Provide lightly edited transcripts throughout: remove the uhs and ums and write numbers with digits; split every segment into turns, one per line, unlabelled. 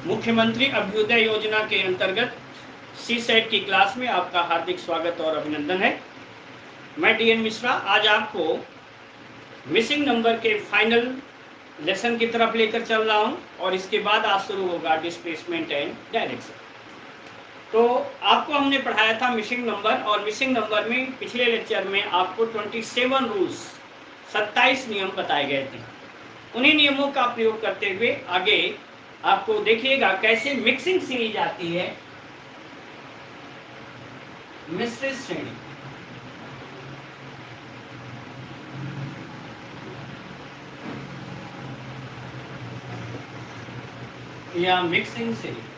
मुख्यमंत्री अभ्युदय योजना के अंतर्गत सी सेट की क्लास में आपका हार्दिक स्वागत और अभिनंदन है। मैं डी एन मिश्रा आज आपको मिसिंग नंबर के फाइनल लेसन की तरफ लेकर चल रहा हूं और इसके बाद आज शुरू होगा डिस्प्लेसमेंट एंड डायरेक्शन। तो आपको हमने पढ़ाया था मिसिंग नंबर, और मिसिंग नंबर में पिछले लेक्चर में आपको 27 रूल्स 27 नियम बताए गए थे। उन्हीं नियमों का प्रयोग करते हुए आगे आपको देखिएगा कैसे मिक्सिंग सीरीज आती है, मिश्रित श्रेणी। या मिक्सिंग सीरीज।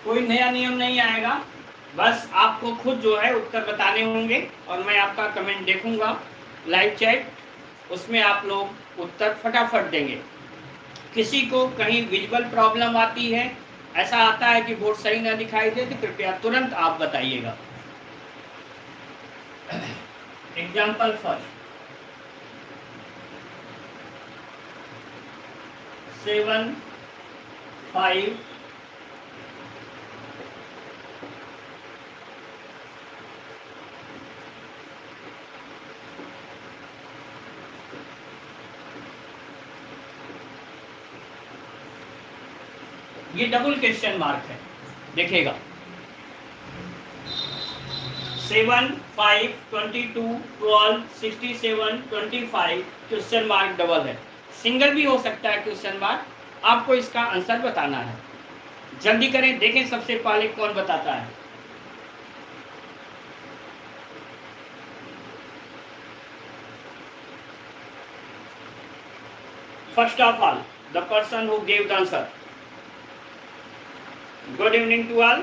कोई नया नियम नहीं आएगा, बस आपको खुद जो है उत्तर बताने होंगे और मैं आपका कमेंट देखूंगा लाइव चैट, उसमें आप लोग उत्तर फटाफट देंगे। किसी को कहीं विजुअल प्रॉब्लम आती है, ऐसा आता है कि बोर्ड सही ना दिखाई दे, तो कृपया तुरंत आप बताइएगा। एग्जाम्पल फर्स्ट, 7, 5, ये डबल क्वेश्चन मार्क है, देखिएगा 7, 5, 22, 12, 67, 25 क्वेश्चन मार्क डबल है। सिंगल भी हो सकता है क्वेश्चन मार्क, आपको इसका आंसर बताना है। जल्दी करें, देखें सबसे पहले कौन बताता है। First of all the person who gave the answer. Good evening to all.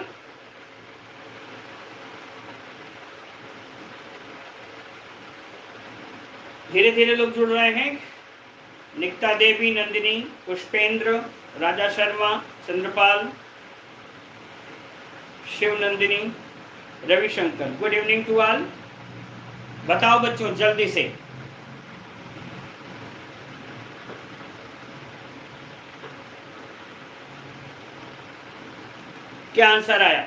धीरे धीरे लोग जुड़ रहे हैं। Nikita Devi, Nandini, Pushpendra, Raja Sharma, Chandrapal, Shiv Nandini, Ravishankar, good evening to all. बताओ बच्चों जल्दी से। क्या आंसर आया?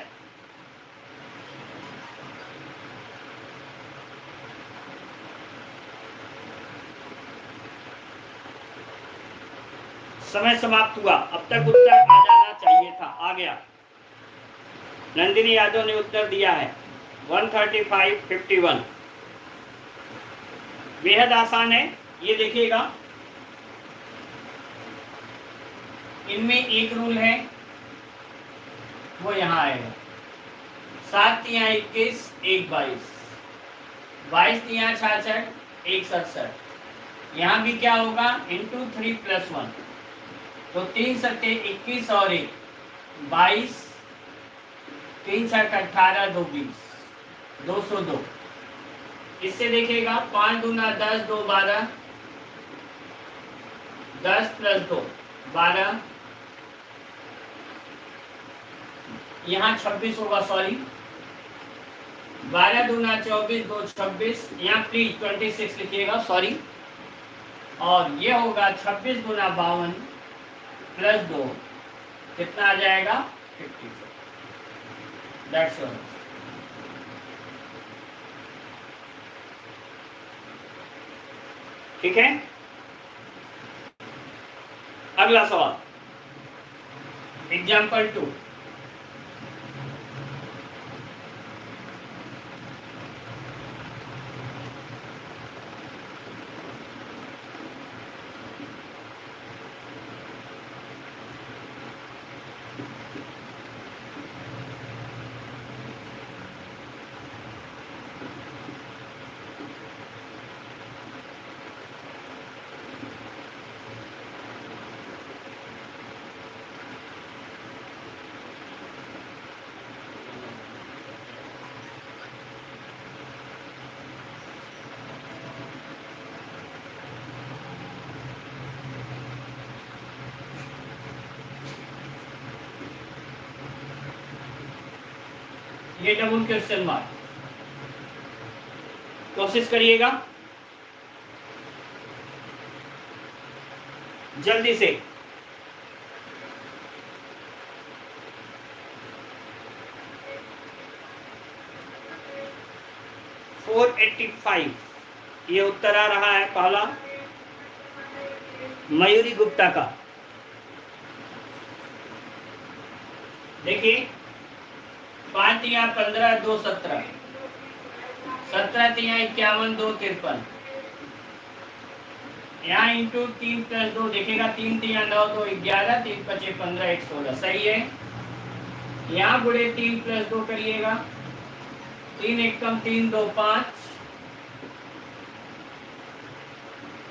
समय समाप्त हुआ, अब तक उत्तर आ जाना चाहिए था, आ गया। नंदिनी यादव ने उत्तर दिया है 135, 51। बेहद आसान है, ये देखिएगा। इनमें एक रूल है, वो यहाँ आएगा। 7 × 21, 1 22, 22 × 66, 1 67। यहाँ भी क्या होगा? इंटू 3 + 1, तो 3 सत्ते 21 और 1 22, 3 छक 18, 2 20, 202। इससे देखिएगा 5 दूना 10, 2 12, 10 + 2 12, यहाँ 26 होगा, सॉरी 12 दूना 24, 2 26, यहाँ प्लीज 26 लिखिएगा, सॉरी। और ये होगा 26 दूना 52 + 2, कितना आ जाएगा? 54। That's all. ठीक है, अगला सवाल, एग्जाम्पल 2। ये डबल क्वेश्चन मार्क, कोशिश करिएगा। जल्दी से। फोर 85 ये उत्तर आ रहा है पहला मयूरी गुप्ता का। देखिए 5 तिया 15 2 17, 17 तिया 51 2 53, यहाँ इंटू 3 + 2 देखेगा 3 तिया 9 2 11, 3 × 5 = 15 1 16 सही है। यहाँ गुणे 3 + 2 करिएगा 3 1 कम 3 2 5,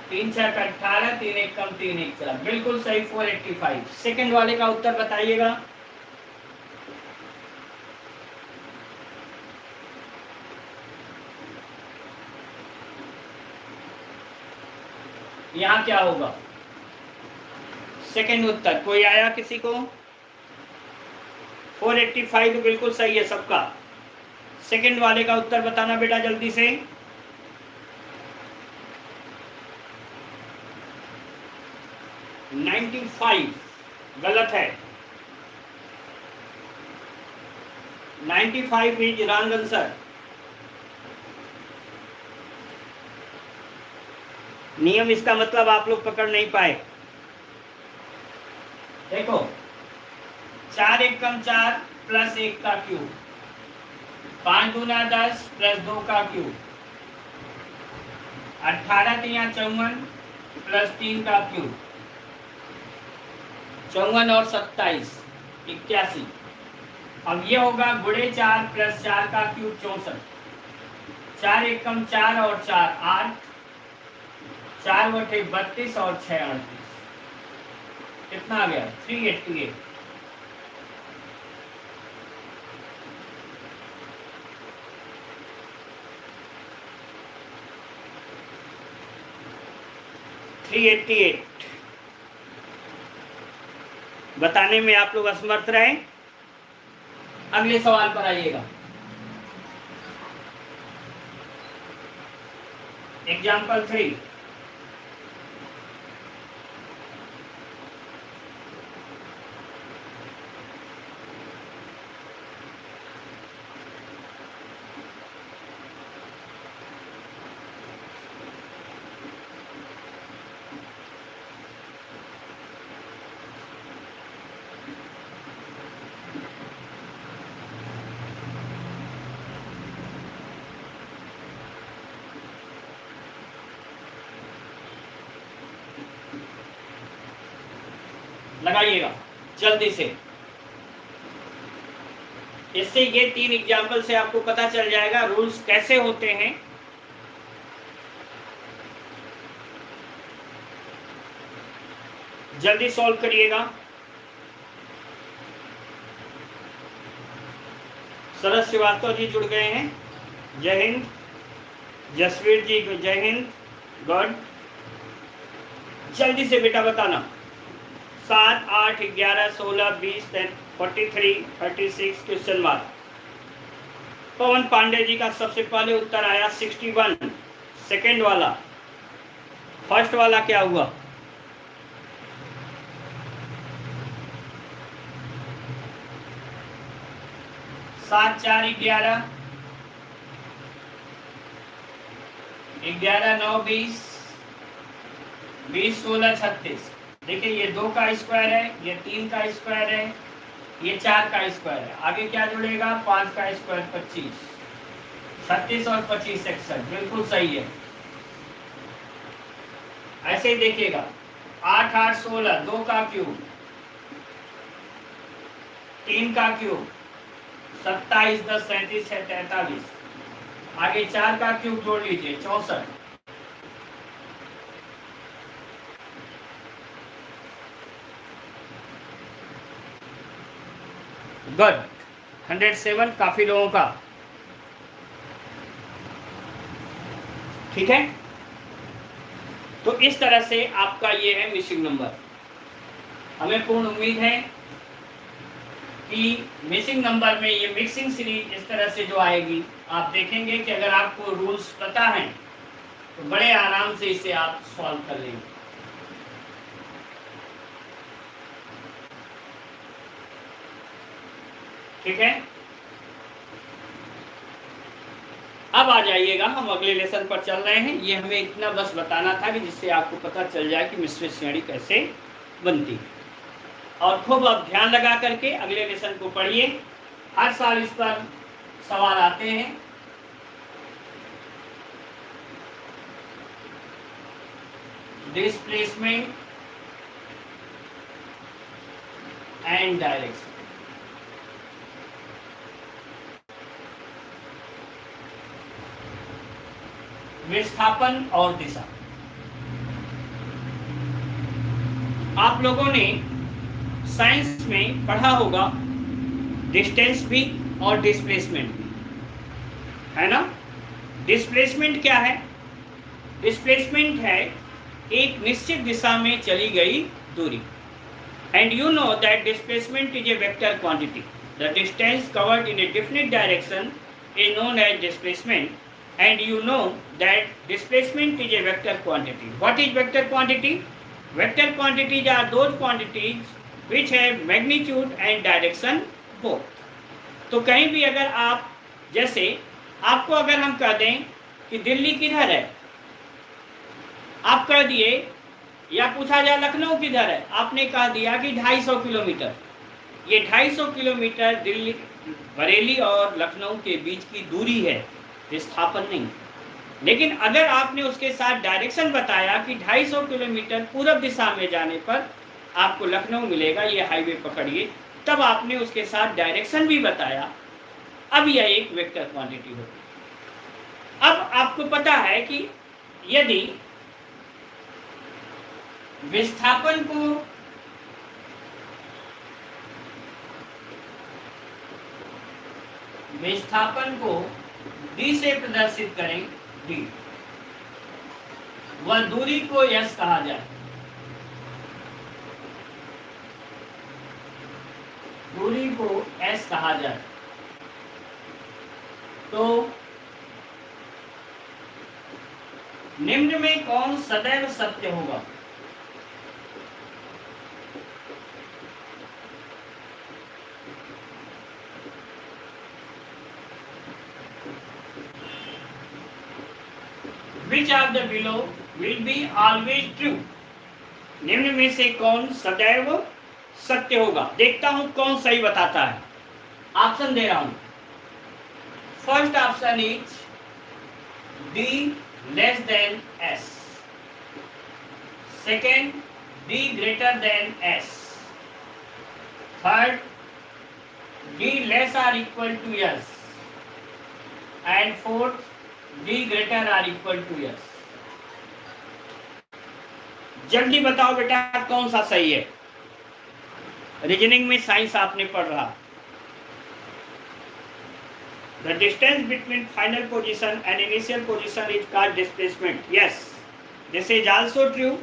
3 6 का 18, 3 1 कम 3 1 4 बिल्कुल सही 485। सेकंड वाले का उत्तर बताइएगा। यहाँ क्या होगा सेकंड उत्तर? कोई आया किसी को? 485 तो बिल्कुल सही है सबका। सेकंड वाले का उत्तर बताना बेटा जल्दी से। नाइन्टी 95 गलत है। 95 इज रॉन्ग आंसर। नियम इसका मतलब आप लोग पकड़ नहीं पाए। देखो 4 1 कम 4 + 1 का क्यूब, 5 दूना 10 + 2 का क्यूब, 18 तिया 54 + 3 का क्यूब, 54 और 27 81। अब ये होगा गुणे 4 + 4 का क्यूब 64, 4 1 कम 4 और 4 8, 4 बटे 32 और 6 38। कितना आ गया? 388। बताने में आप लोग असमर्थ रहे। अगले सवाल पर आइएगा। एग्जाम्पल 3। लगाइएगा जल्दी से। इससे ये 3 एग्जाम्पल से आपको पता चल जाएगा रूल्स कैसे होते हैं। जल्दी सॉल्व करिएगा। शरद श्रीवास्तव जी जुड़ गए हैं, जय हिंद। जसवीर जी जय हिंद, गुड। जल्दी से बेटा बताना। 7 8 11 16 20 43 36 क्वेश्चन मार्क। पवन पांडे जी का सबसे पहले उत्तर आया 61। सेकंड वाला, फर्स्ट वाला क्या हुआ? सात 4 11, 11 9 20, 20 16 36। देखिए ये 2 का स्क्वायर है, ये 3 का स्क्वायर है, ये 4 का स्क्वायर है। आगे क्या जुड़ेगा? 5 का स्क्वायर 25, 36 और 25 61 बिल्कुल सही है। ऐसे ही देखिएगा 8 8 16, 2 का क्यूब, 3 का क्यूब, 27 10 37 है 43। आगे 4 का क्यूब जोड़ लीजिए 64। गुड। 107 काफी लोगों का ठीक है। तो इस तरह से आपका ये है मिसिंग नंबर। हमें पूर्ण उम्मीद है कि मिसिंग नंबर में ये मिक्सिंग सीरीज इस तरह से जो आएगी, आप देखेंगे कि अगर आपको रूल्स पता हैं तो बड़े आराम से इसे आप सॉल्व कर लेंगे। ठीक है, अब आ जाइएगा, हम अगले लेसन पर चल रहे हैं। ये हमें इतना बस बताना था कि जिससे आपको पता चल जाए कि मिश्रित श्रेणी कैसे बनती है। और खूब अब ध्यान लगा करके अगले लेसन को पढ़िए, हर साल इस पर सवाल आते हैं। Displacement and direction. विस्थापन और दिशा। आप लोगों ने साइंस में पढ़ा होगा डिस्टेंस भी और डिस्प्लेसमेंट भी, है ना। डिस्प्लेसमेंट क्या है? डिस्प्लेसमेंट है एक निश्चित दिशा में चली गई दूरी। And you know that displacement is a vector quantity. The distance covered in a definite direction is known as displacement, and you know that displacement is a vector quantity. What is vector quantity? Vector quantities are those quantities which have magnitude and direction both. तो कहीं भी अगर आप, जैसे आपको अगर हम कह दें कि दिल्ली किधर है, आप कह दिए, या पूछा जाए लखनऊ किधर है, आपने कह दिया कि 250 किलोमीटर। ये 250 किलोमीटर दिल्ली, बरेली और लखनऊ के बीच की दूरी है, विस्थापन नहीं। लेकिन अगर आपने उसके साथ डायरेक्शन बताया कि 250 किलोमीटर पूर्व दिशा में जाने पर आपको लखनऊ मिलेगा, ये हाईवे पकड़िए, तब आपने उसके साथ डायरेक्शन भी बताया, अब यह एक वेक्टर क्वांटिटी होगी। अब आपको पता है कि यदि विस्थापन को d से प्रदर्शित करें, d, वह दूरी को s कहा जाए, दूरी को s कहा जाए, तो निम्न में कौन सदैव सत्य होगा? Which of the below will be always true? निम्न में से कौन सदैव सत्य होगा? देखता हूं कौन सही बताता है। ऑप्शन दे रहा हूं। First option is D less than S, second D greater than S, third D less are equal to S, and fourth D greater or equal to S। जल्दी बताओ बेटा कौन सा सही है? रीजनिंग में साइंस आपने पढ़ रहा। The distance between final position and initial position is called displacement. Yes, this is also true.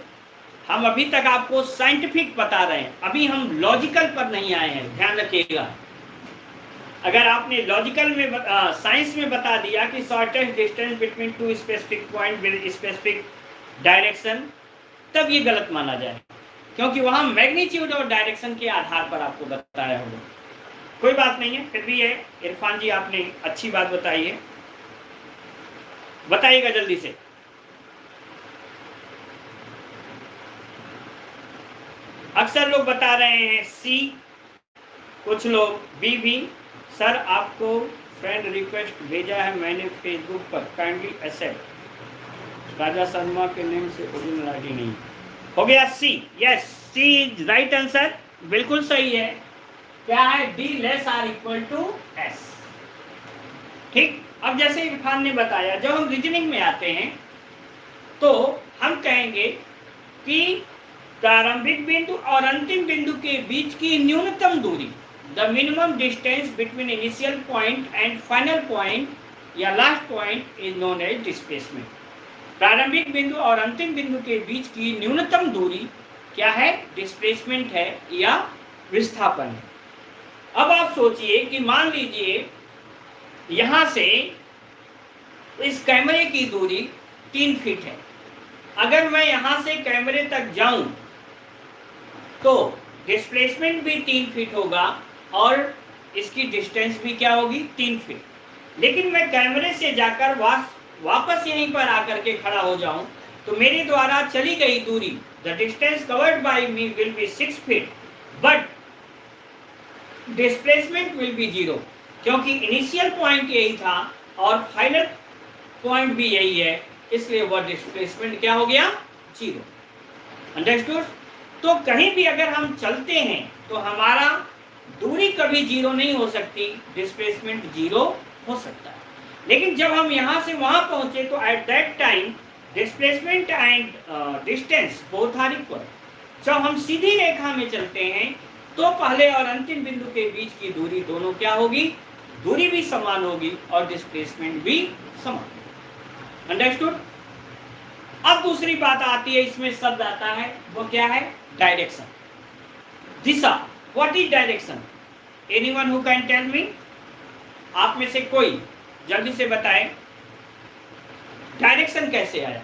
हम अभी तक आपको साइंटिफिक बता रहे हैं, अभी हम लॉजिकल पर नहीं आए हैं, ध्यान रखिएगा। अगर आपने लॉजिकल में साइंस में बता दिया कि shortest distance between two specific point with specific direction, तब ये गलत माना जाए, क्योंकि वहां मैग्नीट्यूड और डायरेक्शन के आधार पर आपको बताया होगा। कोई बात नहीं है, फिर भी है इरफान जी, आपने अच्छी बात बताई है, बताइएगा जल्दी से। अक्सर लोग बता रहे हैं सी, कुछ लोग बी भी। सर आपको फ्रेंड रिक्वेस्ट भेजा है मैंने फेसबुक पर, काइंडली एक्सेप्ट। राजा शर्मा के नेम से ओरिजिनल आईडी नहीं हो गया। C, yes, C is right answer, बिल्कुल सही है। क्या है? D less are equal to S. ठीक, अब जैसे इरफान ने बताया, जब हम रीजनिंग में आते हैं तो हम कहेंगे कि प्रारंभिक बिंदु और अंतिम बिंदु के बीच की न्यूनतम दूरी, the minimum distance between initial point and final point या last point is known as displacement. प्रारंभिक बिंदु और अंतिम बिंदु के बीच की न्यूनतम दूरी क्या है? डिस्प्लेसमेंट है या विस्थापन है। अब आप सोचिए कि मान लीजिए यहां से इस कैमरे की दूरी 3 फीट है। अगर मैं यहां से कैमरे तक जाऊं तो डिस्प्लेसमेंट भी 3 फीट होगा और इसकी डिस्टेंस भी क्या होगी 3 फीट। लेकिन मैं कैमरे से जाकर वापस यहीं पर आकर के खड़ा हो जाऊं तो मेरे द्वारा चली गई दूरी, the distance covered by me will be 6 feet but displacement will be 0, क्योंकि इनिशियल पॉइंट यही था और फाइनल पॉइंट भी यही है, इसलिए वह डिस्प्लेसमेंट क्या हो गया 0। अंडरस्टूड। तो कहीं भी अगर हम चलते हैं तो हमारा दूरी कभी 0 नहीं हो सकती, डिस्प्लेसमेंट 0 हो सकता है। लेकिन जब हम यहाँ से वहाँ पहुँचे तो at that time displacement and distance both are equal. जब हम सीधी रेखा में चलते हैं तो पहले और अंतिम बिंदु के बीच की दूरी दोनों क्या होगी, दूरी भी समान होगी और डिस्प्लेसमेंट भी समान। अंडरस्टूड। अब दूसरी बात आती है, इसमें शब्द आता है, वो क्या है, डायरेक्शन, दिशा। What is direction? Anyone who can tell me? आप में से कोई जल्दी से बताएं, डायरेक्शन कैसे आया?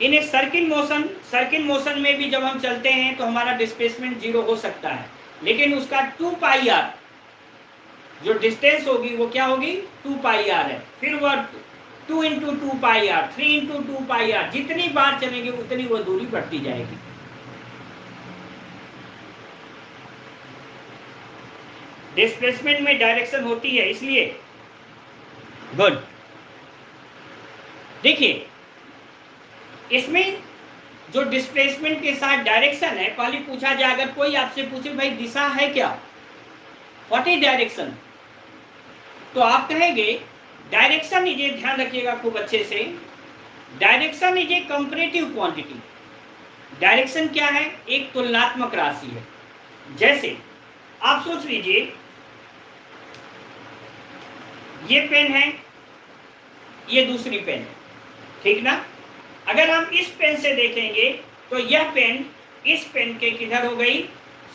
इन ए सर्किल मोशन में भी जब हम चलते हैं तो हमारा डिस्प्लेसमेंट 0 हो सकता है, लेकिन उसका 2 पाई आर जो डिस्टेंस होगी वो क्या होगी 2 पाई आर है। फिर वह 2 into 2 pi R, 3 into 2 pi R, जितनी बार चलेंगे उतनी वो दूरी बढ़ती जाएगी। डिस्प्लेसमेंट में डायरेक्शन होती है, इसलिए गुड। देखिए इसमें जो डिस्प्लेसमेंट के साथ डायरेक्शन है, पहले पूछा जाए, अगर कोई आपसे पूछे भाई दिशा है क्या, व्हाट इज डायरेक्शन, तो आप कहेंगे डायरेक्शन इज, ध्यान रखिएगा खूब अच्छे से, direction is a comparative quantity. Direction क्या है? एक तुलनात्मक राशि है। जैसे आप सोच लीजिए ये पेन है, ये दूसरी पेन है, ठीक ना। अगर हम इस पेन से देखेंगे तो यह पेन इस पेन के किधर हो गई,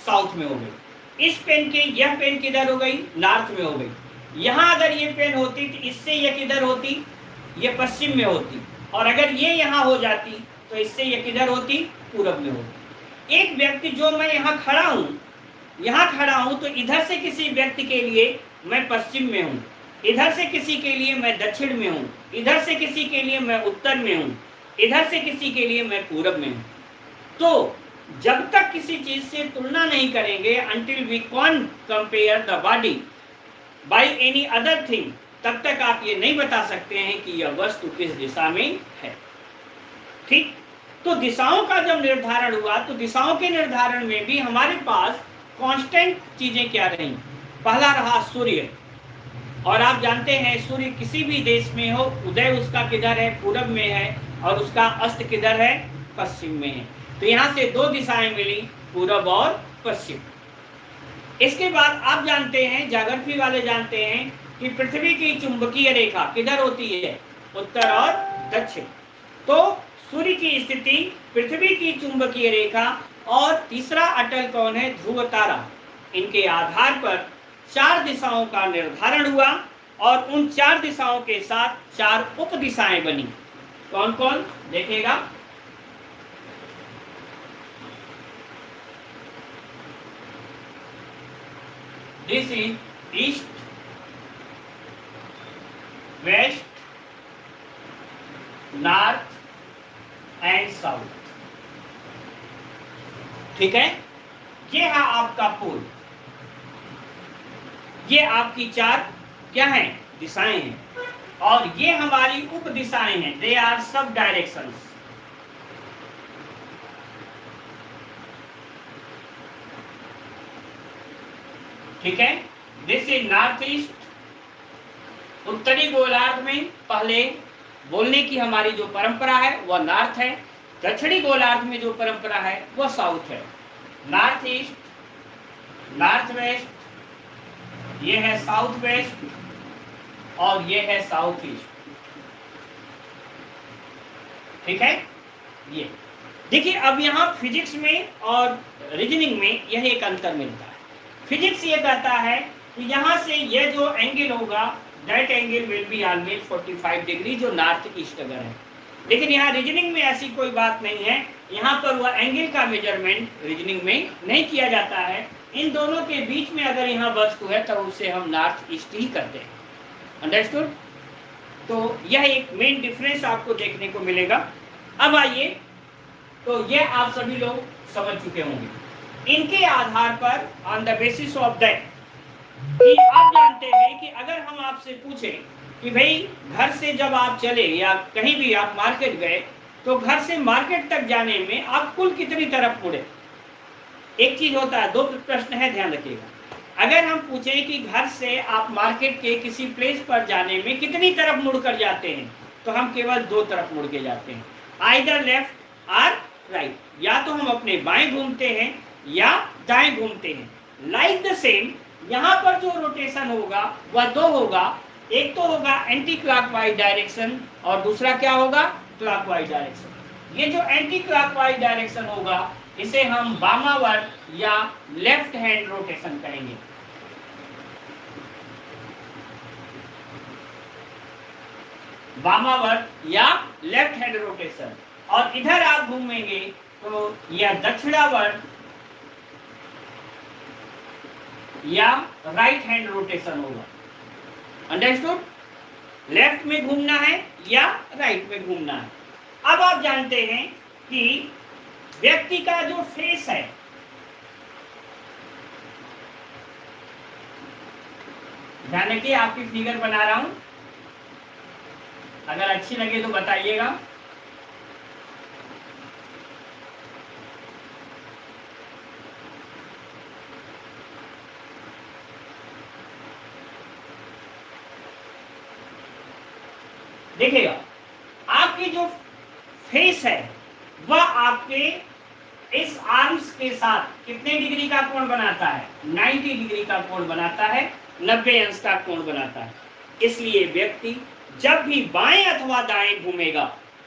साउथ में हो गई। इस पेन के यह पेन किधर हो गई, नॉर्थ में हो गई। यहाँ अगर ये पेन होती तो इससे यह किधर होती, ये पश्चिम में होती। और अगर ये यहाँ हो जाती तो इससे यह किधर होती, पूरब में होती। एक व्यक्ति, जो मैं यहाँ खड़ा हूँ, तो इधर से किसी व्यक्ति के लिए मैं पश्चिम में हूँ, इधर से किसी के लिए मैं दक्षिण में हूँ, इधर से किसी के लिए मैं उत्तर में हूँ, इधर से किसी के लिए मैं पूरब में हूँ। तो जब तक किसी चीज से तुलना नहीं करेंगे, until we can't compare the body by any other thing, तब तक आप ये नहीं बता सकते हैं कि यह वस्तु किस दिशा में है। ठीक। तो दिशाओं का जब निर्धारण हुआ तो दिशाओं के निर्धारण में भी हमारे पास कांस्टेंट चीजें क्या रही? पहला रहा सूर्य, और आप जानते हैं सूर्य किसी भी देश में हो, उदय उसका किधर है, पूरब में है, और उसका अस्त किधर है, पश्चिम में है। तो यहाँ से 2 दिशाएं मिली, पूरब और पश्चिम। इसके बाद आप जानते हैं, ज्योग्राफी वाले जानते हैं कि पृथ्वी की चुंबकीय रेखा किधर होती है, उत्तर और दक्षिण। तो सूर्य की स्थिति, पृथ्वी की चुंबकीय रेखा और तीसरा अटल कौन है, ध्रुव तारा। इनके आधार पर 4 दिशाओं का निर्धारण हुआ और उन 4 दिशाओं के साथ 4 उप दिशाएं बनी। कौन कौन देखेगा? This is east, west, north and south. ठीक है, ये है आपका पोल, ये आपकी 4 क्या हैं, दिशाएं हैं, और ये हमारी उप दिशाएं हैं, दे आर सब डायरेक्शंस। ठीक है, दिस इज नॉर्थ ईस्ट, उत्तरी गोलार्ध में पहले बोलने की हमारी जो परंपरा है वह नॉर्थ है, दक्षिणी गोलार्ध में जो परंपरा है वह साउथ है। नॉर्थ ईस्ट, नॉर्थ वेस्ट, ये है साउथ वेस्ट, और ये है साउथ ईस्ट। ठीक है, ये देखिए। अब यहाँ फिजिक्स में और रीजनिंग में यह एक अंतर मिलता है। फिजिक्स ये कहता है कि यहाँ से यह जो एंगल होगा that angle will be always 45 degree, जो नॉर्थ ईस्ट अगर है। लेकिन यहाँ रीजनिंग में ऐसी कोई बात नहीं है, यहाँ पर वह एंगल का मेजरमेंट रीजनिंग में नहीं किया जाता है। इन दोनों के बीच में अगर यहाँ वस्तु है तो उसे हम नॉर्थ ईस्ट ही करते हैं। अंडरस्टूड? तो यह एक मेन डिफरेंस आपको देखने को मिलेगा। अब आइए, तो यह आप सभी लोग समझ चुके होंगे। इनके आधार पर, on the basis of that, कि आप जानते हैं कि अगर हम आपसे पूछें कि भाई घर से जब आप चले या कहीं भी आप मार्केट गए, तो घर से मार्केट तक जाने में आप कुल कितनी तरफ मुड़े? एक चीज होता है, दो प्रश्न है, ध्यान रखिएगा। अगर हम पूछें कि घर से आप मार्केट के किसी प्लेस पर जाने में कितनी तरफ मुड़कर जाते हैं, तो हम केवल दो तरफ मुड़ के जाते हैं, आइदर लेफ्ट और राइट। या तो हम अपने बाएं घूमते हैं या दाएं घूमते हैं। लाइक द सेम, यहाँ पर जो रोटेशन होगा वह दो होगा। एक तो होगा एंटी क्लॉकवाइज डायरेक्शन और दूसरा क्या होगा? Clockwise direction. ये जो एंटी क्लॉकवाइज डायरेक्शन होगा इसे हम वामावर्त या लेफ्ट हैंड रोटेशन कहेंगे। वामावर्त या लेफ्ट हैंड रोटेशन। और इधर आप घूमेंगे तो यह दक्षिणावर्त या राइट हैंड रोटेशन होगा। अंडरस्टूड? लेफ्ट में घूमना है या राइट में घूमना है। अब आप जानते हैं कि व्यक्ति का जो फेस है, ध्यान रखिए, आपकी फिगर बना रहा हूं, अगर अच्छी लगे तो बताइएगा। देखिएगा, आपकी जो फेस है वह आपके इस आर्म्स के साथ कितने डिग्री का कोण बनाता है? 90 डिग्री का कोण बनाता है, 90 अंश का कोण बनाता है। इसलिए व्यक्ति जब भी बाएं अथवा दाएं घूमेगा,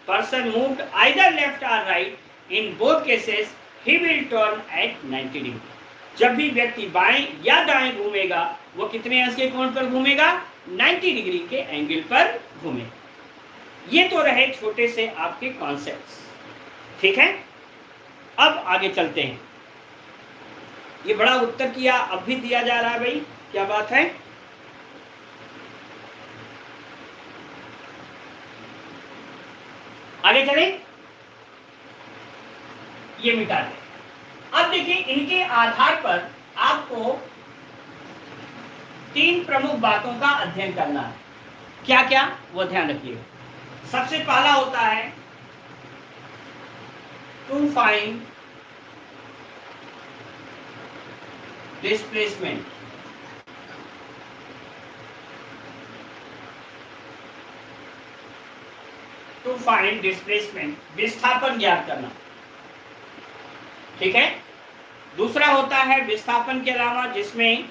पर्सन मूव्ड आइदर लेफ्ट और right, in both cases he will turn eight 90 degree. जब भी व्यक्ति बाएं या दाएं घूमेगा, वो कितने अंश के कोण पर घूमेगा? 90 डिग्री के एंगल पर घूमेगा। ये तो रहे छोटे से आपके कॉन्सेप्ट्स, ठीक है। अब आगे चलते हैं। ये बड़ा उत्तर किया अब भी दिया जा रहा है, भाई क्या बात है? आगे चले, ये मिटा दें। अब देखिए, इनके आधार पर आपको तीन प्रमुख बातों का अध्ययन करना है। क्या क्या, वो ध्यान रखिएगा। सबसे पहला होता है to find displacement. To find displacement, विस्थापन ज्ञात करना, ठीक है। दूसरा होता है विस्थापन के अलावा, जिसमें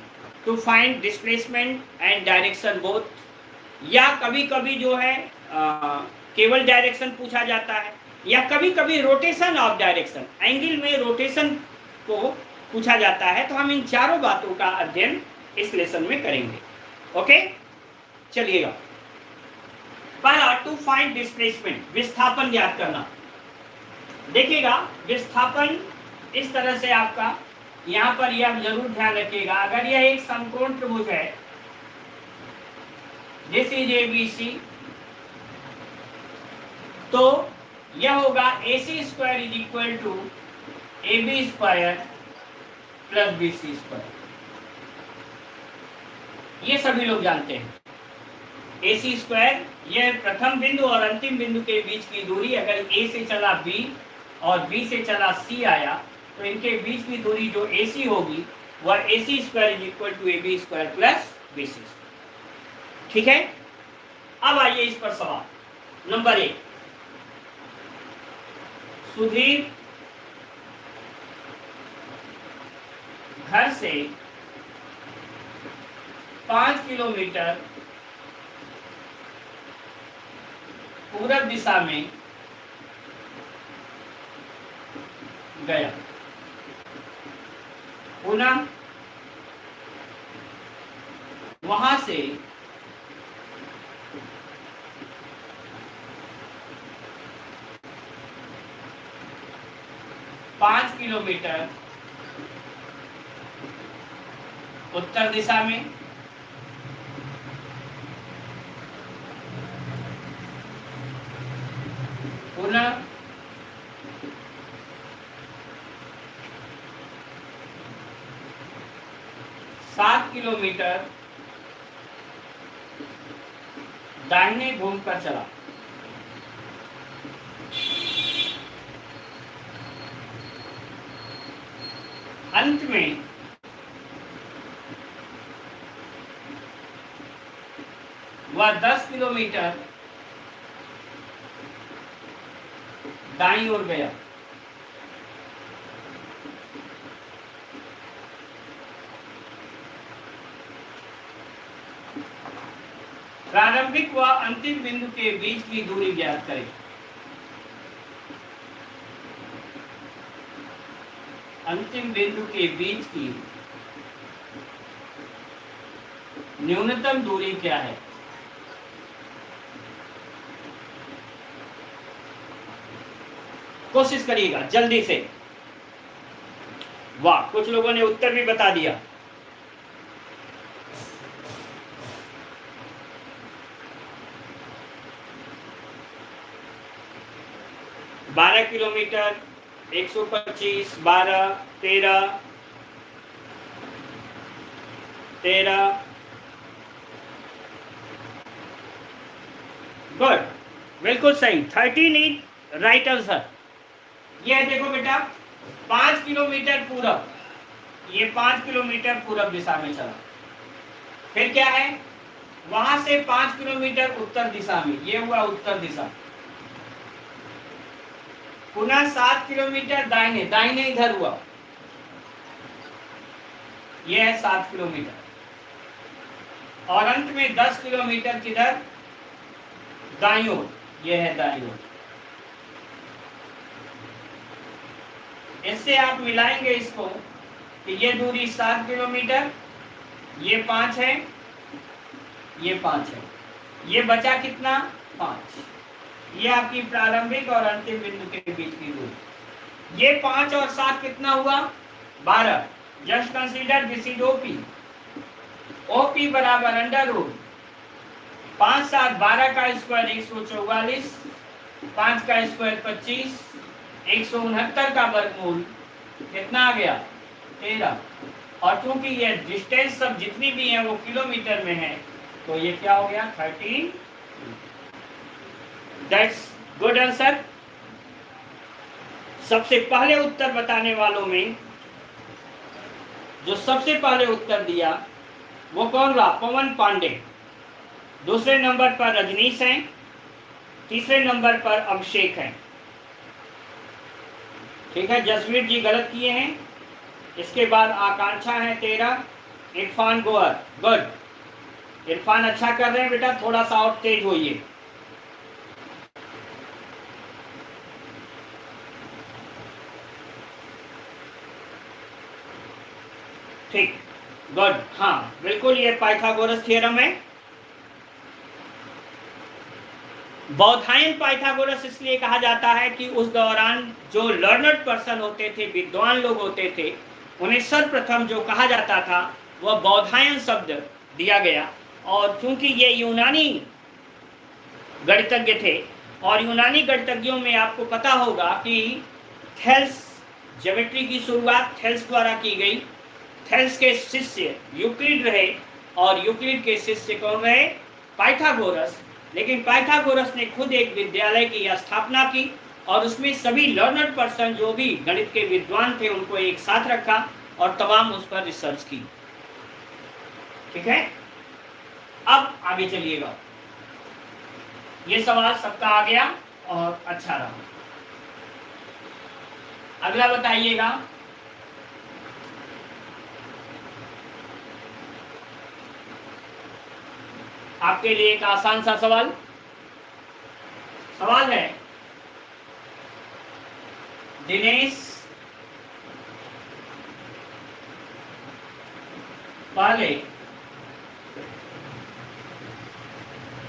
to find displacement and direction both, या कभी कभी जो है केवल डायरेक्शन पूछा जाता है, या कभी कभी रोटेशन ऑफ डायरेक्शन, एंगल में रोटेशन को पूछा जाता है। तो हम इन चारों बातों का अध्ययन इस लेसन में करेंगे। ओके, चलिएगा। पहला, टू फाइंड डिस्प्लेसमेंट, विस्थापन ज्ञात करना। देखिएगा, विस्थापन इस तरह से आपका, यहां पर यह जरूर ध्यान रखिएगा, अगर यह एक समकोण त्रिभुज है, दिस इज ABC, तो यह होगा AC square is equal to AB square plus BC square. ये सभी लोग जानते हैं। AC स्क्वायर, यह प्रथम बिंदु और अंतिम बिंदु के बीच की दूरी, अगर A से चला B और B से चला C आया, तो इनके बीच की दूरी जो AC होगी वह AC square is equal to AB square plus BC square, ठीक है। अब आइए इस पर सवाल नंबर 1। सुधीर घर से 5 किलोमीटर पूरब दिशा में गया, पुनः वहां से 5 किलोमीटर उत्तर दिशा में, पुनः 7 किलोमीटर दाहिने घूमकर चला। अंत में वह 10 किलोमीटर दाईं ओर गया। प्रारंभिक व अंतिम बिंदु के बीच की दूरी ज्ञात करें। अंतिम बिंदु के बीच की न्यूनतम दूरी क्या है? कोशिश करिएगा जल्दी से। वाह, कुछ लोगों ने उत्तर भी बता दिया। बारह किलोमीटर, 125, 12, 13, 13। गुड, बिल्कुल सही। 13 इज राइट आंसर। ये देखो बेटा, 5 किलोमीटर पूरब, ये 5 किलोमीटर पूरब दिशा में चला। फिर क्या है, वहां से 5 किलोमीटर उत्तर दिशा में, ये हुआ उत्तर दिशा। पुनः 7 किलोमीटर दाहिने, दाहिने इधर हुआ, यह है 7 किलोमीटर। और अंत में 10 किलोमीटर किधर? दाईं ओर, यह है दाईं ओर। इससे आप मिलाएंगे इसको कि ये दूरी 7 किलोमीटर, ये 5 है, ये 5 है, ये बचा कितना? 5। ये आपकी प्रारंभिक और अंतिम बिंदु के बीच की दूरी। ये 5 और 7 कितना हुआ? 12। Just consider this is OP. OP बराबर अंडर रूट 5 7 12 का स्क्वायर 144, 5 का स्क्वायर 25, 169 का वर्गमूल कितना आ गया? 13। और चूंकि ये डिस्टेंस सब जितनी भी है वो किलोमीटर में है, तो ये क्या हो गया? 13। That's good answer. सबसे पहले उत्तर बताने वालों में जो सबसे पहले उत्तर दिया वो कौन रहा? पवन पांडे। दूसरे नंबर पर रजनीश हैं, तीसरे नंबर पर अभिषेक हैं। ठीक है, जसवीर जी गलत किए हैं। इसके बाद आकांक्षा है 13, इरफान गोहर। गुड, इरफान अच्छा कर रहे हैं बेटा, थोड़ा सा और तेज होइए। ठीक, गुड। हाँ बिल्कुल, ये पाइथागोरस थ्योरम है। बौधायन पाइथागोरस इसलिए कहा जाता है कि उस दौरान जो लर्नड पर्सन होते थे, विद्वान लोग होते थे, उन्हें सर्वप्रथम जो कहा जाता था वह बौधायन शब्द दिया गया। और चूंकि ये यूनानी गणितज्ञ थे, और यूनानी गणितज्ञों में आपको पता होगा कि थेल्स, ज्योमेट्री की शुरुआत थेल्स द्वारा की गई। थेल्स के शिष्य यूक्लिड रहे, और यूक्लिड के शिष्य कौन रहे? पाइथागोरस। लेकिन पाइथागोरस ने खुद एक विद्यालय की स्थापना की, और उसमें सभी लर्नड पर्सन जो भी गणित के विद्वान थे उनको एक साथ रखा और तमाम उस पर रिसर्च की। ठीक है, अब आगे चलिएगा। ये सवाल सबका आ गया और अच्छा रहा। अगला बताइएगा, आपके लिए एक आसान सा सवाल है। दिनेश पहले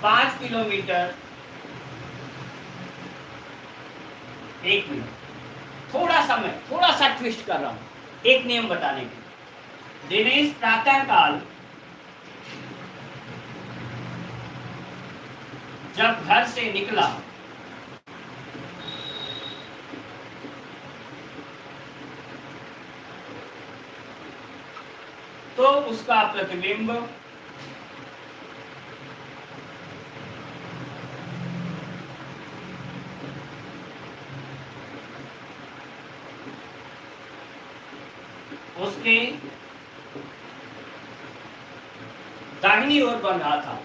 5 किलोमीटर 1 मिनट थोड़ा सा ट्विस्ट कर रहा हूं एक नियम बताने के। दिनेश प्रातः काल जब घर से निकला तो उसका प्रतिबिंब उसके दाहिनी ओर बन रहा था।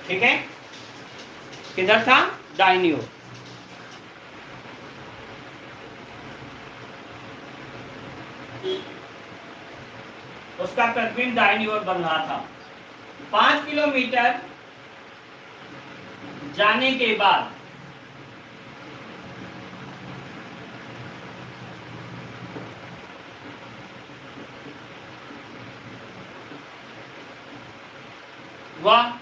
ठीक है, किधर था? दाहिनी ओर। उसका प्रतिबिंब दाहिनी ओर बन रहा था। 5 किलोमीटर जाने के बाद वह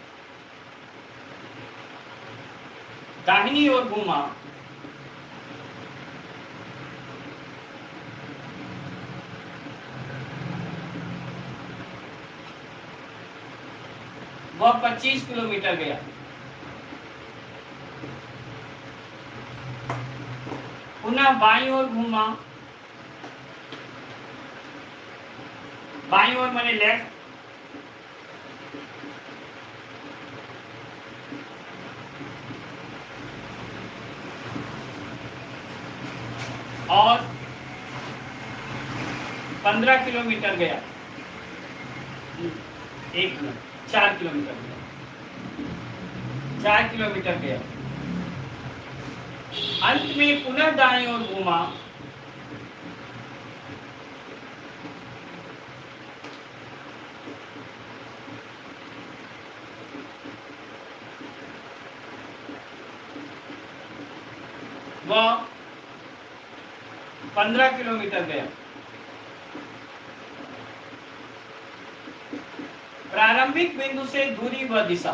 दाहिनी ओर घूमा वह 25 किलोमीटर गया। पुनः बाईं ओर घूमा, बाईं ओर मैंने लेफ्ट, और 15 किलोमीटर गया। 4 किलोमीटर गया, 4 किलोमीटर गया। अंत में पुनः दाईं ओर घूमा, वह 15 किलोमीटर गया। प्रारंभिक बिंदु से दूरी व दिशा।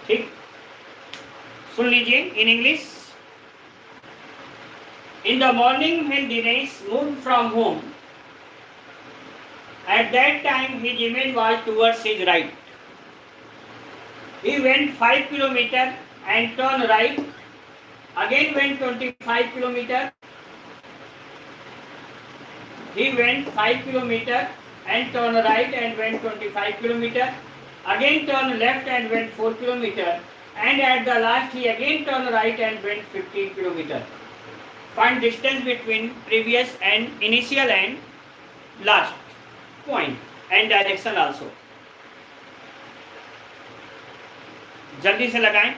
ठीक, सुन लीजिए in English. In the morning when Dinesh moved from home, at that time his image was towards his right. He went 5 kilometer and turned right, again went 25 kilometer. He went 5 kilometer and turned right and went 25 kilometer. Again turned left and went 4 kilometer. And at the last he again turned right and went 15 kilometer. Find distance between previous and initial and last point and direction also. जल्दी से लगाएं।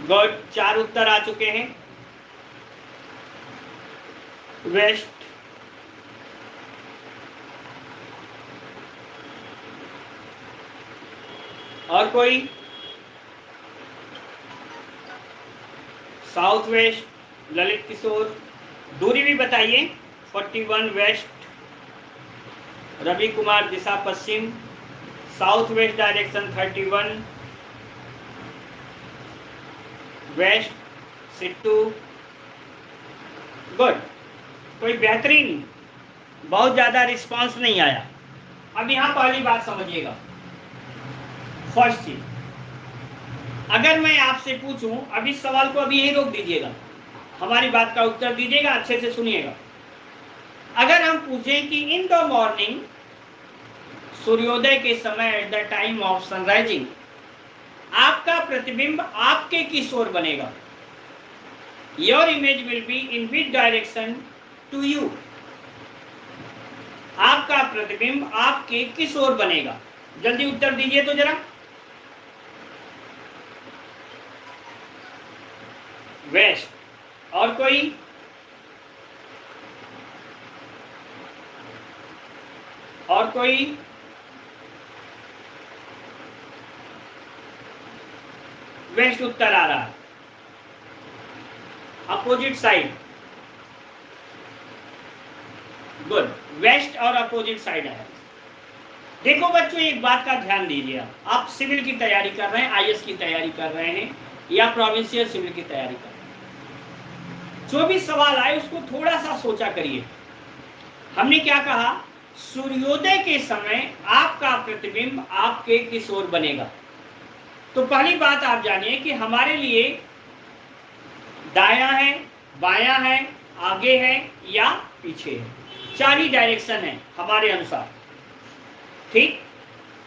Good, 4 उत्तर आ चुके हैं। West, और कोई? South west, Lalit Kishore. दूरी भी बताइए। 41 वेस्ट, रवि कुमार दिशा पश्चिम। South west direction 31 west, Sittu. Good, कोई बेहतरीन, बहुत ज़्यादा रिस्पांस नहीं आया। अब यहाँ पहली बात समझिएगा। फर्स्ट चीज, अगर मैं आपसे पूछूं, अब इस सवाल को अभी यही रोक दीजिएगा, हमारी बात का उत्तर दीजिएगा, अच्छे से सुनिएगा। अगर हम पूछें कि इन द मॉर्निंग, सूर्योदय के समय, at the time of sunrising, आपका प्रतिबिंब आपके किस ओर बनेगा? Your image will be in which direction to you. आपका प्रतिबिंब आपके किस ओर बनेगा? जल्दी उत्तर दीजिए तो जरा। वेस्ट। और कोई? और कोई? वेस्ट उत्तर आ रहा है, अपोजिट साइड। गुड, वेस्ट और अपोजिट साइड है। देखो बच्चों, एक बात का ध्यान दीजिए, आप सिविल की तैयारी कर रहे हैं, आईएएस की तैयारी कर रहे हैं या प्रोविंशियल सिविल की तैयारी कर रहे हैं, जो भी सवाल आए उसको थोड़ा सा सोचा करिए। हमने क्या कहा? सूर्योदय के समय आपका प्रतिबिंब आपके किस ओर बनेगा? तो पहली बात आप जानिए कि हमारे लिए दायां है, बायां है, आगे है या पीछे है, 4 ही डायरेक्शन है हमारे अनुसार। ठीक,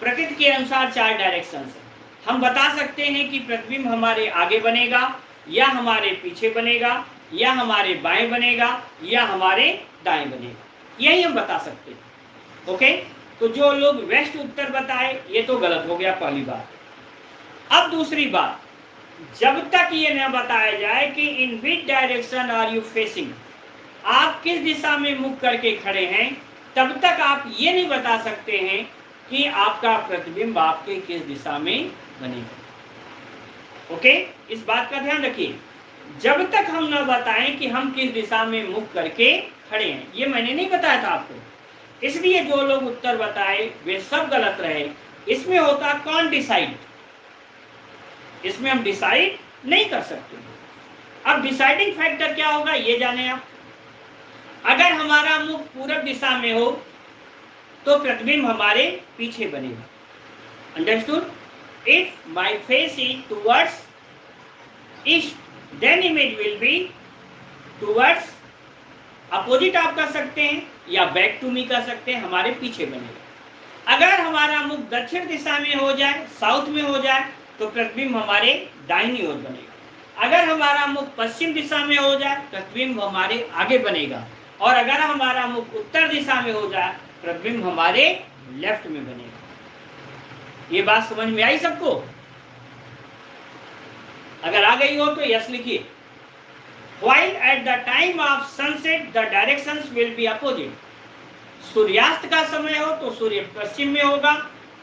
प्रकृति के अनुसार 4 डायरेक्शन है। हम बता सकते हैं कि प्रतिबिंब हमारे आगे बनेगा या हमारे पीछे बनेगा या हमारे बाएं बनेगा या हमारे दाएं बनेगा, यही हम बता सकते हैं। ओके, तो जो लोग वेस्ट उत्तर बताए ये तो गलत हो गया, पहली बात। अब दूसरी बात, जब तक ये न बताया जाए कि in which direction are you facing, आप किस दिशा में मुख करके खड़े हैं, तब तक आप ये नहीं बता सकते हैं कि आपका प्रतिबिंब आपके किस दिशा में बनेगा। ओके, इस बात का ध्यान रखिए। जब तक हम न बताएं कि हम किस दिशा में मुख करके खड़े हैं, ये मैंने नहीं बताया था आपको, इसलिए जो लोग उत्तर बताए वे सब गलत रहे। इसमें होता कौन डिसाइड, इसमें हम डिसाइड नहीं कर सकते। अब डिसाइडिंग फैक्टर क्या होगा ये जाने आप। अगर हमारा मुख पूरब दिशा में हो तो प्रतिबिंब हमारे पीछे बनेगा। Understood? If my face is towards east then image will be towards, opposite आप कर सकते हैं या बैक टू मी कर सकते हैं, हमारे पीछे बनेगा। अगर हमारा मुख दक्षिण दिशा में हो जाए, साउथ में हो जाए, तो प्रतिबिंब हमारे दाहिनी ओर बनेगा। अगर हमारा मुख पश्चिम दिशा में हो जाए, प्रतिबिंब हमारे आगे बनेगा। और अगर हमारा मुख उत्तर दिशा में हो जाए, प्रतिबिंब हमारे लेफ्ट में बनेगा। ये बात समझ में आई सबको? अगर आ गई हो तो यस लिखिए। While at the time of sunset the directions will be opposite, सूर्यास्त का समय हो तो सूर्य पश्चिम में होगा,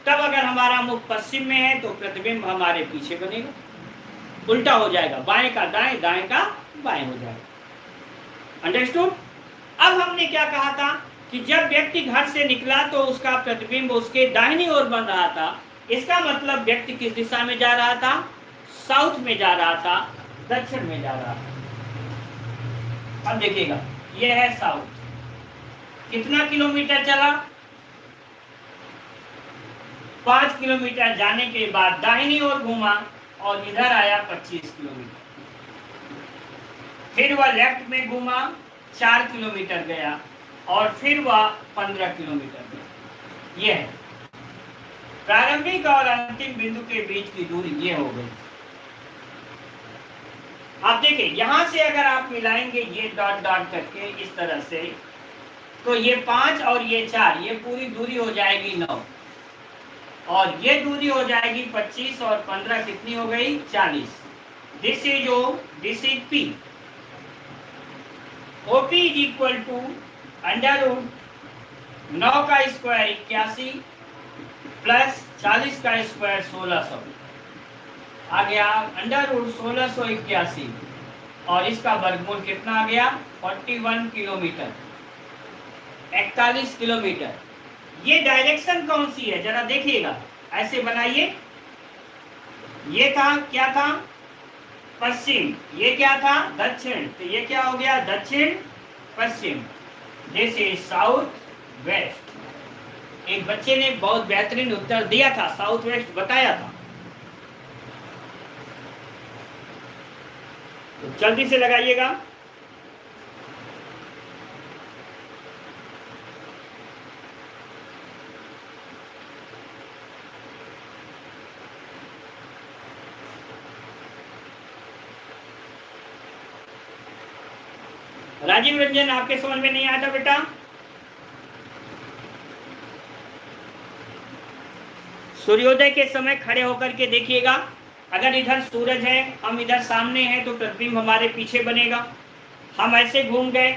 तब अगर हमारा मुख पश्चिम में है तो प्रतिबिंब हमारे पीछे बनेगा, उल्टा हो जाएगा, बाएं का दाएं, दाएं का बाएं हो जाएगा। अंडरस्टूड? अब हमने क्या कहा था कि जब व्यक्ति घर से निकला तो उसका प्रतिबिंब उसके दाहिनी ओर बन रहा था। इसका मतलब व्यक्ति किस दिशा में जा रहा था? साउथ में जा रहा था, दक्षिण में जा रहा था। अब देखिएगा, ये है साउथ, कितना किलोमीटर चला? 5 किलोमीटर जाने के बाद दाहिनी ओर घूमा और इधर आया 25 किलोमीटर। फिर वह लेफ्ट में घूमा, 4 किलोमीटर गया और फिर वह 15 किलोमीटर गया। यह है प्रारंभिक और अंतिम बिंदु के बीच की दूरी, ये हो गई। आप देखिए, यहां से अगर आप मिलाएंगे ये डॉट डॉट करके इस तरह से, तो ये 5 और ये 4, ये पूरी दूरी हो जाएगी 9, और ये दूरी हो जाएगी 25 और 15 कितनी हो गई? 40। This is O, this is P. OP is equal to under root 9 का स्क्वायर 81 प्लस 40 का स्क्वायर 1600 आ गया, अंडर रूट 1681, और इसका वर्गमूल कितना आ गया? 41 किलोमीटर, 41 किलोमीटर। ये डायरेक्शन कौन सी है जरा देखिएगा, ऐसे बनाइए। ये था, क्या था? पश्चिम। ये क्या था? दक्षिण। तो ये क्या हो गया? दक्षिण पश्चिम। This is south west. एक बच्चे ने बहुत बेहतरीन उत्तर दिया था, साउथ वेस्ट बताया था। तो जल्दी से लगाइएगा। राजीव रंजन, आपके समझ में नहीं आया था बेटा? सूर्योदय के समय खड़े होकर के देखिएगा, अगर इधर सूरज है, हम इधर सामने हैं, तो प्रतिबिंब हमारे पीछे बनेगा। हम ऐसे घूम गए,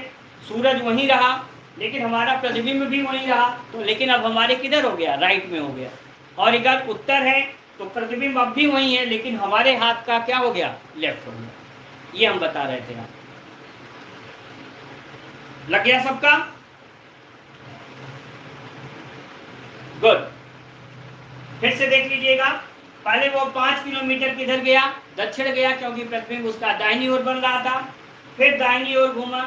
सूरज वहीं रहा, लेकिन हमारा प्रतिबिंब भी वहीं रहा, तो लेकिन अब हमारे किधर हो गया, राइट में हो गया। और इधर उत्तर है, तो प्रतिबिंब अब भी वहीं है, लेकिन हमारे हाथ का क्या हो गया, लेफ्ट हो गया। ये हम बता रहे थे। लग गया सबका? गुड। फिर से देख लीजिएगा। पहले वो 5 किलोमीटर किधर गया, दक्षिण गया, क्योंकि प्रतिबिंब उसका दाहिनी ओर बन रहा था। फिर दाहिनी ओर घूमा,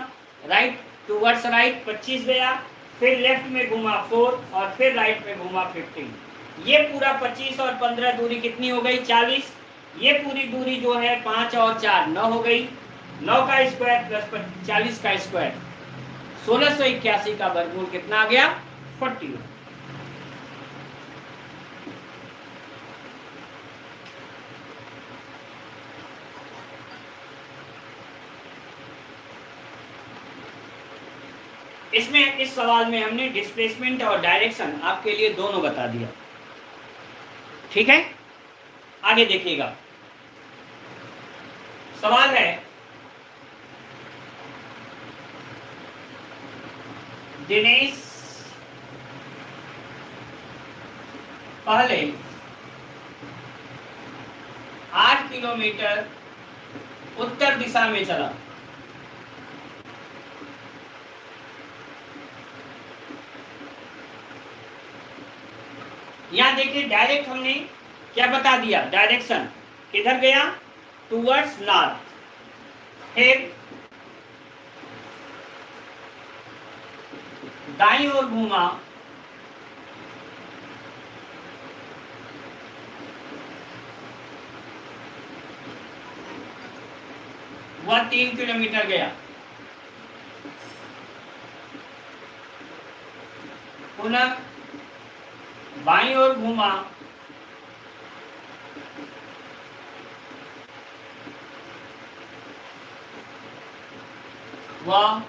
राइट टूवर्ड्स राइट 25 गया, फिर लेफ्ट में घूमा 4, और फिर राइट में घूमा 15। ये पूरा 25 और 15 दूरी कितनी हो गई, 40। ये पूरी दूरी जो है 5 और 4 9 हो गई। 9 का स्क्वायर प्लस 40 का स्क्वायर, 1681 का वर्गमूल कितना आ गया, 40। इसमें इस सवाल में हमने डिस्प्लेसमेंट और डायरेक्शन आपके लिए दोनों बता दिया। ठीक है, आगे देखिएगा। सवाल है, दिनेश पहले 8 किलोमीटर उत्तर दिशा में चला। यहां देखिए, डायरेक्ट हमने क्या बता दिया, डायरेक्शन किधर गया, टूवर्ड्स नॉर्थ। फिर दाईं ओर घूमा, वह 3 किलोमीटर गया। पुनः बाईं ओर घूमा, वह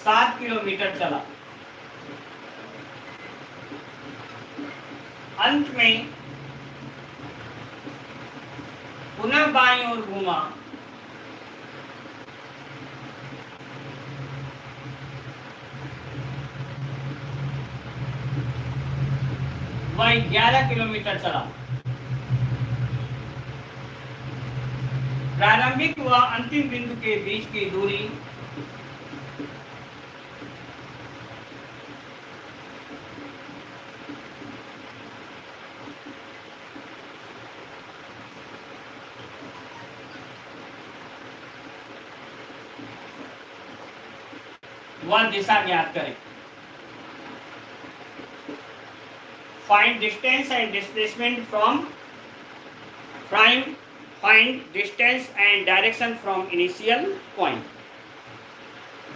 7 किलोमीटर चला। अंत में पुनः बाईं ओर घूमा, वह 11 किलोमीटर चला। प्रारंभिक व अंतिम बिंदु के बीच की दूरी 1 दिशा ज्ञात करें। Find distance and displacement from find distance and direction from initial point।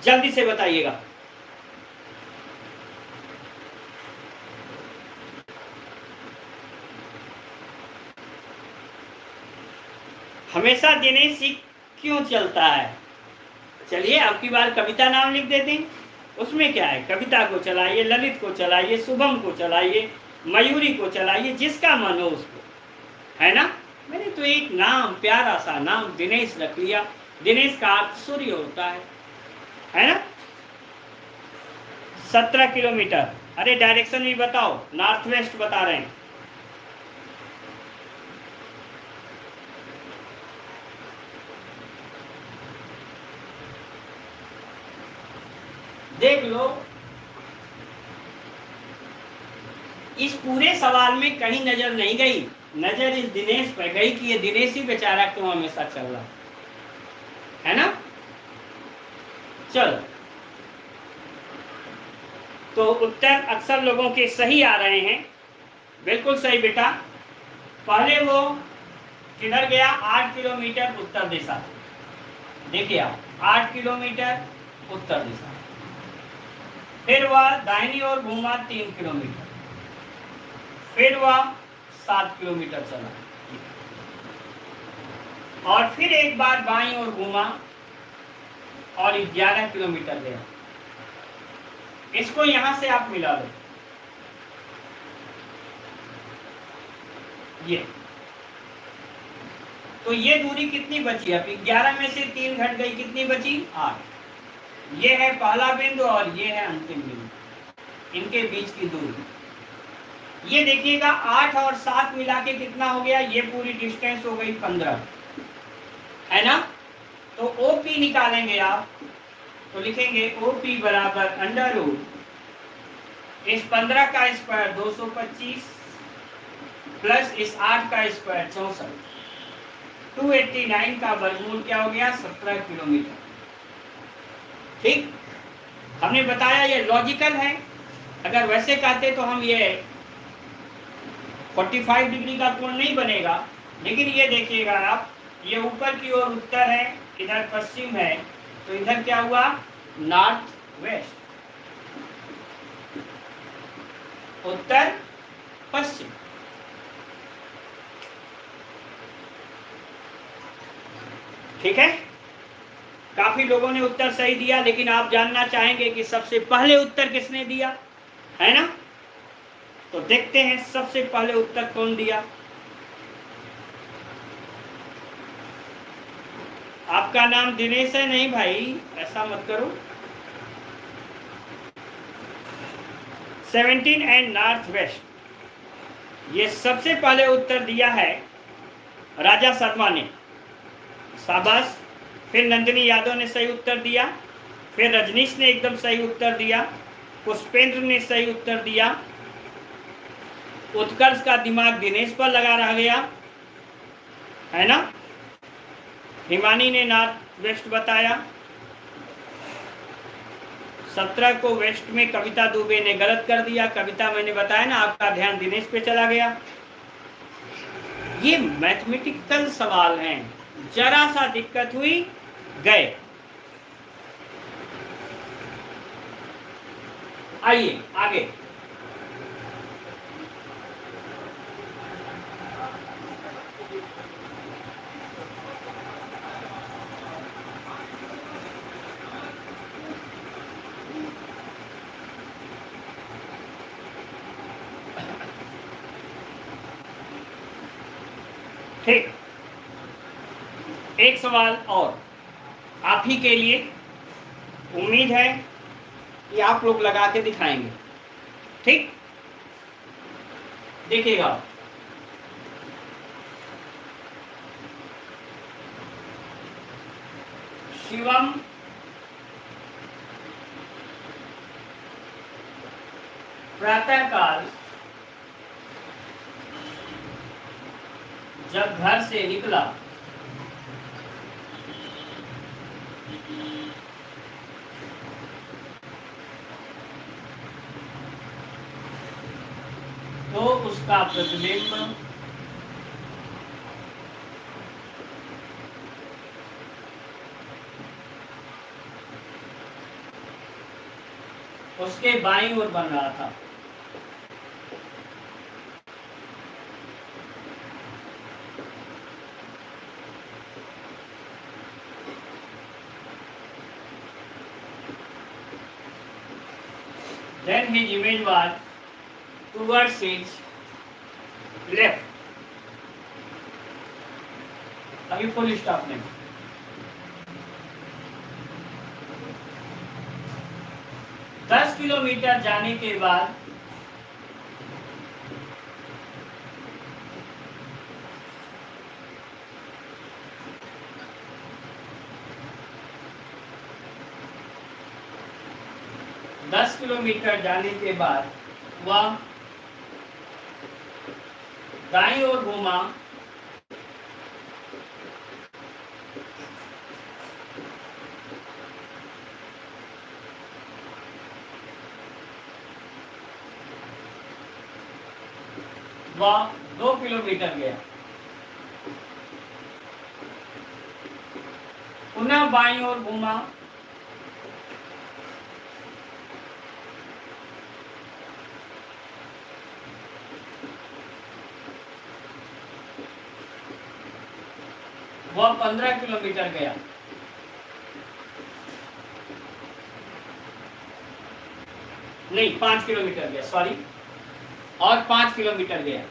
जल्दी से बताइएगा। हमेशा दिनेश ही क्यों चलता है? चलिए अब की बार कविता नाम लिख देते हैं, उसमें क्या है, कविता को चलाइए, ललित को चलाइए, शुभम को चलाइए, मयूरी को चलाइए, जिसका मन हो उसको, है ना। मैंने तो एक नाम, प्यारा सा नाम दिनेश रख लिया। दिनेश का अर्थ सूर्य होता है ना। 17 किलोमीटर। अरे डायरेक्शन भी बताओ, नॉर्थ वेस्ट बता रहे हैं। देख लो, इस पूरे सवाल में कहीं नजर नहीं गई, नजर इस दिनेश पर गई कि ये दिनेश ही बेचारा क्यों हमेशा चल रहा है ना। चलो, तो उत्तर अक्सर लोगों के सही आ रहे हैं, बिल्कुल सही बेटा। पहले वो किधर गया, 8 किलोमीटर उत्तर दिशा। देखिए आप, 8 किलोमीटर उत्तर दिशा। फिर वह दाहिनी ओर घूमा 3 किलोमीटर। फिर वह 7 किलोमीटर चला, और फिर एक बार बाईं ओर घूमा और 11 किलोमीटर गया। इसको यहां से आप मिला लो, 11 तो ये दूरी कितनी बची? अभी 11 में से 3 घट गई, कितनी बची? 8। ये है पहला बिंदु और ये है अंतिम बिंदु, इनके बीच की दूरी। ये देखिएगा 8 और 7 मिला के कितना हो गया? ये पूरी डिस्टेंस हो गई 15, है ना। तो OP निकालेंगे आप, तो लिखेंगे OP बराबर अंडर रूट इस 15 का स्क्वायर 225 प्लस इस 8 का स्क्वायर 64, 289 का वर्गमूल क्या हो गया? 17 किलोमीटर। ठीक, हमने बताया ये लॉजिकल है। अगर वैसे कहते तो हम ये 45 डिग्री का कोण नहीं बनेगा, लेकिन ये देखिएगा आप, ये ऊपर की ओर उत्तर है, इधर पश्चिम है, तो इधर क्या हुआ? नॉर्थ वेस्ट, उत्तर पश्चिम। ठीक है, काफी लोगों ने उत्तर सही दिया, लेकिन आप जानना चाहेंगे कि सबसे पहले उत्तर किसने दिया, है ना। तो देखते हैं सबसे पहले उत्तर कौन दिया। आपका नाम दिनेश है? नहीं भाई, ऐसा मत करो। 17 एंड नॉर्थ वेस्ट, ये सबसे पहले उत्तर दिया है राजा शर्मा ने, शाबाश। फिर नंदिनी यादव ने सही उत्तर दिया, फिर रजनीश ने एकदम सही उत्तर दिया, पुष्पेंद्र ने सही उत्तर दिया, उत्कर्ष का दिमाग दिनेश पर लगा रह गया, है ना। हिमानी ने नॉर्थ वेस्ट बताया, 17 को वेस्ट में कविता दुबे ने गलत कर दिया। कविता मैंने बताया ना, आपका ध्यान दिनेश पे चला गया। ये मैथमेटिकल सवाल हैं, जरा सा दिक्कत हुई गए। आइए आगे। ठीक, एक सवाल और आप ही के लिए, उम्मीद है कि आप लोग लगा के दिखाएंगे। ठीक, देखिएगा, शिवम प्रातःकाल जब घर से निकला तो उसका प्रतिबिंब उसके बाईं ओर बन रहा था। Then his image was towards his left. अभी फुल स्टॉप नहीं। 10 किलोमीटर जाने के बाद वह दाईं ओर घूमा वह 2 किलोमीटर गया, पुनः बाईं ओर घूमा, वह 15 किलोमीटर गया। नहीं, 5 किलोमीटर गया, सॉरी, और 5 किलोमीटर गया।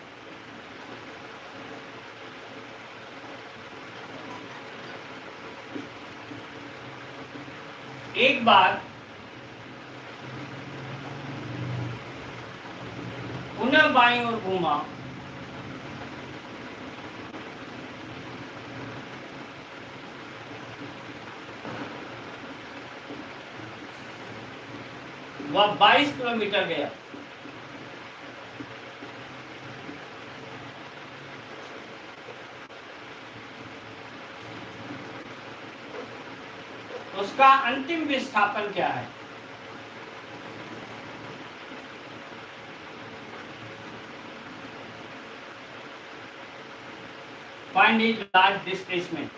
एक बार पुनः बाईं ओर घूमा, वह 22 किलोमीटर गया। उसका अंतिम विस्थापन क्या है? Find his last displacement.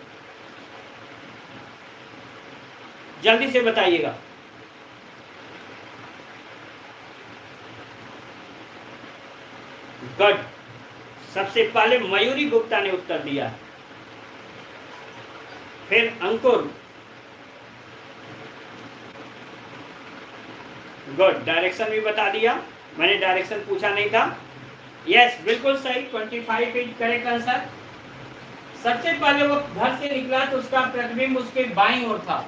जल्दी से बताइएगा। गुड। सबसे पहले मयूरी गुप्ता ने उत्तर दिया, फिर अंकुर। गुड, डायरेक्शन भी बता दिया, मैंने डायरेक्शन पूछा नहीं था। यस, बिल्कुल सही, 25 इज करेक्ट आंसर। सबसे पहले वो घर से निकला तो उसका प्रतिबिंब उसके बाईं ओर था,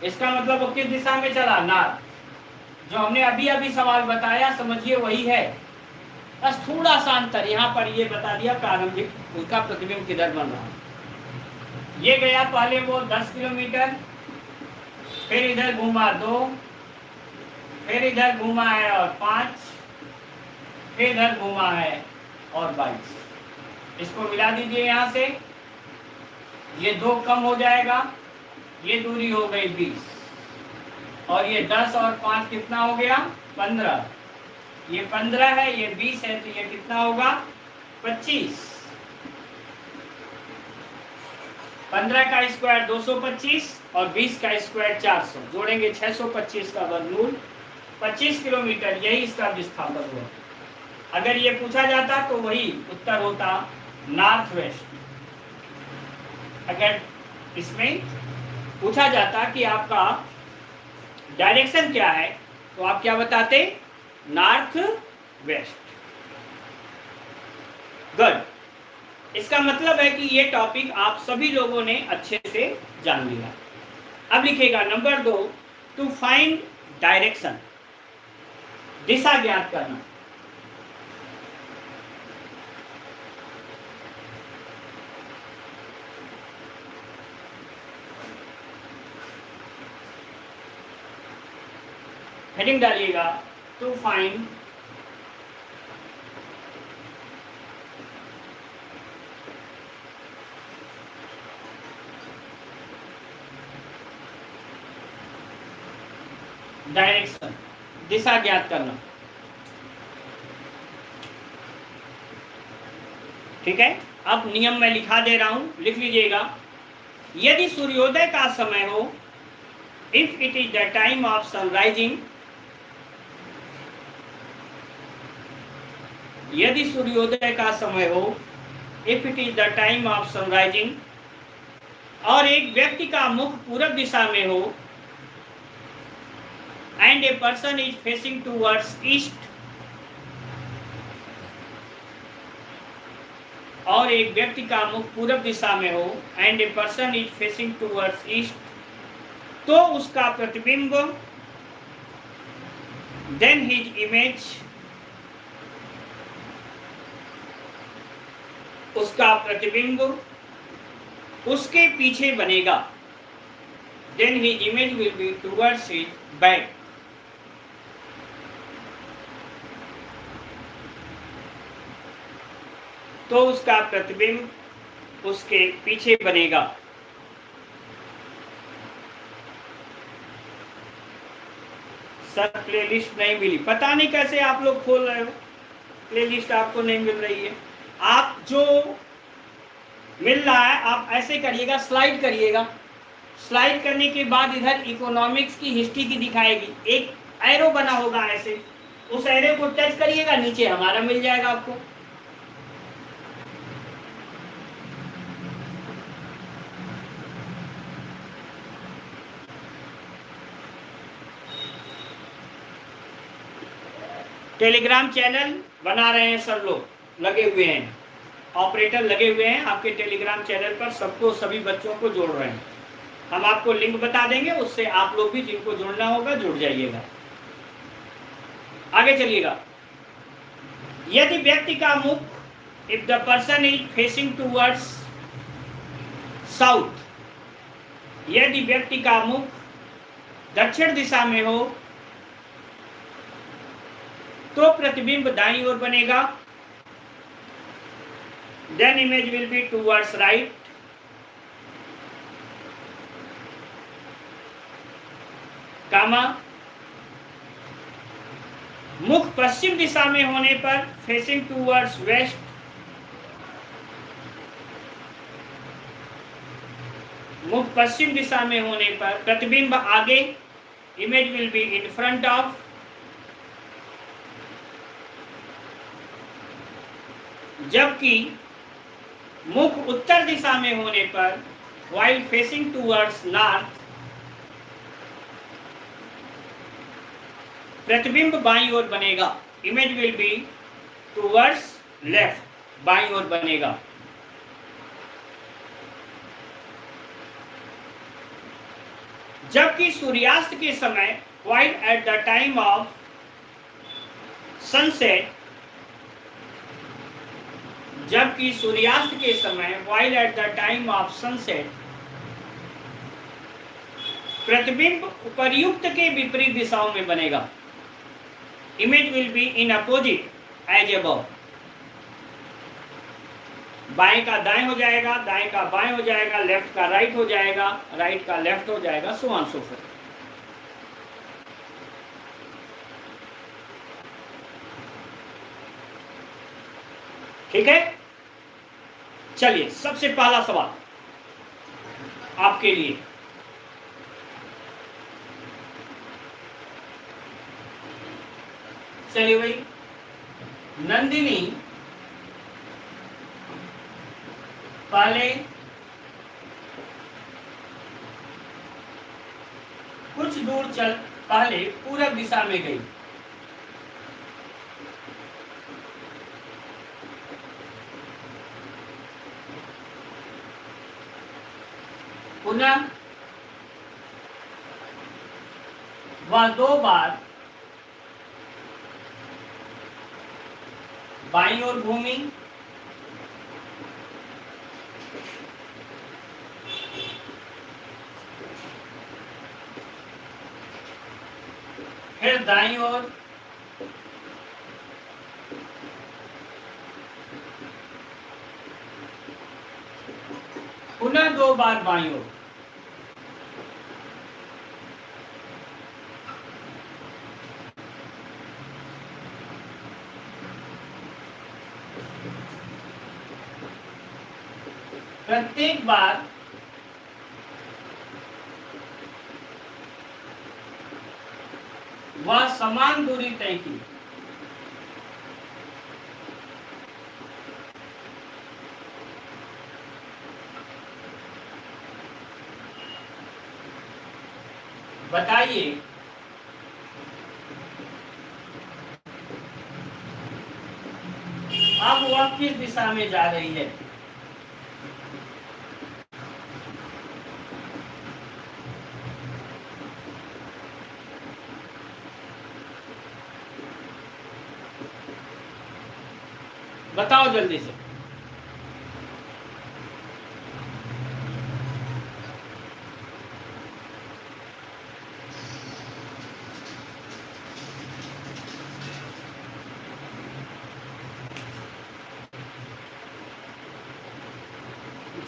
इसका मतलब वो किस दिशा में चला? नॉर्थ। जो हमने अभी अभी सवाल बताया समझिए वही है, बस थोड़ा सा अंतर। यहाँ पर ये बता दिया प्रारंभिक उसका प्रतिबिंब किधर बन रहा है। ये गया पहले वो 10 किलोमीटर, फिर इधर घूमा 2, फिर इधर घूमा है और 5, फिर इधर घूमा है और 22। इसको मिला दीजिए यहाँ से, ये 2 कम हो जाएगा, ये दूरी हो गई 20, और ये 10 और 5 कितना हो गया? 15। ये 15 है, ये 20 है, तो ये कितना होगा? 25। 15 का स्क्वायर 225 और 20 का स्क्वायर 400, जोड़ेंगे 625 का वर्गमूल 25 किलोमीटर, यही इसका विस्थापन हुआ। अगर ये पूछा जाता तो वही उत्तर होता, नॉर्थ वेस्ट। अगर इसमें पूछा जाता कि आपका डायरेक्शन क्या है तो आप क्या बताते? North west. गुड। इसका मतलब है कि ये टॉपिक आप सभी लोगों ने अच्छे से जान लिया। अब लिखेगा नंबर 2, टू फाइंड डायरेक्शन, दिशा ज्ञात करना। हेडिंग डालिएगा, टू फाइंड डायरेक्शन, दिशा ज्ञात करना। ठीक है, अब नियम में लिखा दे रहा हूं, लिख लीजिएगा। यदि सूर्योदय का समय हो, if it is the time of sunrising, यदि सूर्योदय का समय हो, if it is the time of sunrising, और एक व्यक्ति का मुख पूरब दिशा में हो, and a person is facing towards east, और एक व्यक्ति का मुख पूरब दिशा में हो, and a person is facing towards east, तो उसका प्रतिबिंब, देन हिज इमेज, उसका प्रतिबिंब उसके पीछे बनेगा, then his image will be towards his back. तो उसका प्रतिबिंब उसके पीछे बनेगा। सर प्लेलिस्ट नहीं मिली, पता नहीं कैसे आप लोग खोल रहे हो, प्लेलिस्ट आपको नहीं मिल रही है। आप जो मिल रहा है आप ऐसे करिएगा, स्लाइड करिएगा, स्लाइड करने के बाद इधर इकोनॉमिक्स की हिस्ट्री की दिखाएगी, एक एरो बना होगा ऐसे, उस एरो को टच करिएगा, नीचे हमारा मिल जाएगा आपको। टेलीग्राम चैनल बना रहे हैं सर, लोग लगे हुए हैं, ऑपरेटर लगे हुए हैं आपके टेलीग्राम चैनल पर, सबको, सभी बच्चों को जोड़ रहे हैं। हम आपको लिंक बता देंगे, उससे आप लोग भी जिनको जुड़ना होगा जुड़ जाइएगा। आगे चलिएगा। यदि व्यक्ति का मुख, if the person is facing towards south, यदि व्यक्ति का मुख दक्षिण दिशा में हो तो प्रतिबिंब दाईं ओर बनेगा। Then image will be towards right. Comma, मुख पश्चिम दिशा में होने पर, फेसिंग टूवर्ड्स वेस्ट, मुख पश्चिम दिशा में होने पर प्रतिबिंब आगे, image will be in front of. जबकि मुख उत्तर दिशा में होने पर, व्हाइल फेसिंग टूवर्ड्स नॉर्थ, प्रतिबिंब बाईं ओर बनेगा। Image will be towards left, बाईं ओर बनेगा। जबकि सूर्यास्त के समय, while at the time of sunset, जबकि सूर्यास्त के समय, while at the time of sunset, प्रतिबिंब उपर्युक्त के विपरीत दिशाओं में बनेगा। Image will be in opposite as above. बाएं का दाएं हो जाएगा, दाएं का बाएं हो जाएगा, लेफ्ट का राइट हो जाएगा, राइट का लेफ्ट हो जाएगा, सो ऑन सो फोर्थ। ठीक है, चलिए सबसे पहला सवाल आपके लिए। चलिए भाई, नंदिनी पहले कुछ दूर चल, पहले पूरब दिशा में गई। पुनः वह 2 बार बाईं ओर घूमी। फिर दाईं ओर, पुनः 2 बार बाईं ओर। प्रत्येक बार वह समान दूरी तय की। बताइए अब वह किस दिशा में जा रही है? बताओ जल्दी से।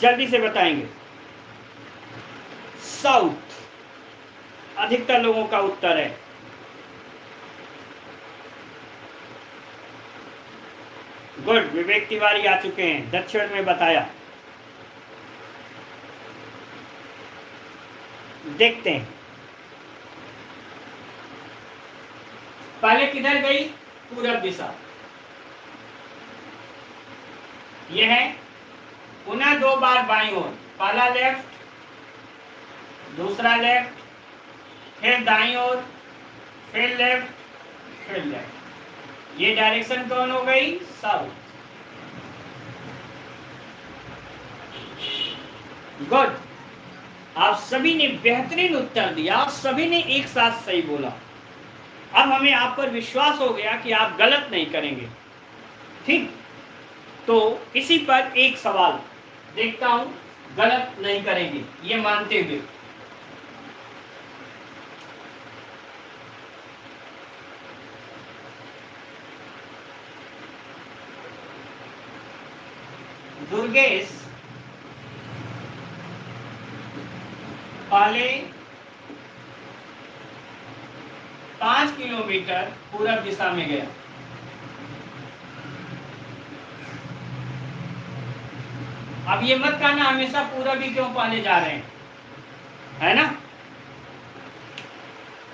जल्दी से बताएंगे। साउथ अधिकतर लोगों का उत्तर है। गुड, विवेक तिवारी आ चुके हैं। दक्षिण में बताया। देखते हैं पहले किधर गई? पूरब दिशा। यह है। पुनः 2 बार बाईं ओर, पहला लेफ्ट, दूसरा लेफ्ट, फिर दाईं ओर, फिर लेफ्ट, फिर लेफ्ट। ये डायरेक्शन कौन हो गई? साउथ। गुड। आप सभी ने बेहतरीन उत्तर दिया और सभी ने एक साथ सही बोला। अब हमें आप पर विश्वास हो गया कि आप गलत नहीं करेंगे। ठीक, तो इसी पर एक सवाल देखता हूं, गलत नहीं करेंगे ये मानते हुए। दुर्गेश पहले 5 किलोमीटर पूरब दिशा में गया। अब ये मत कहना हमेशा पूरब ही क्यों पहले जा रहे हैं, है ना।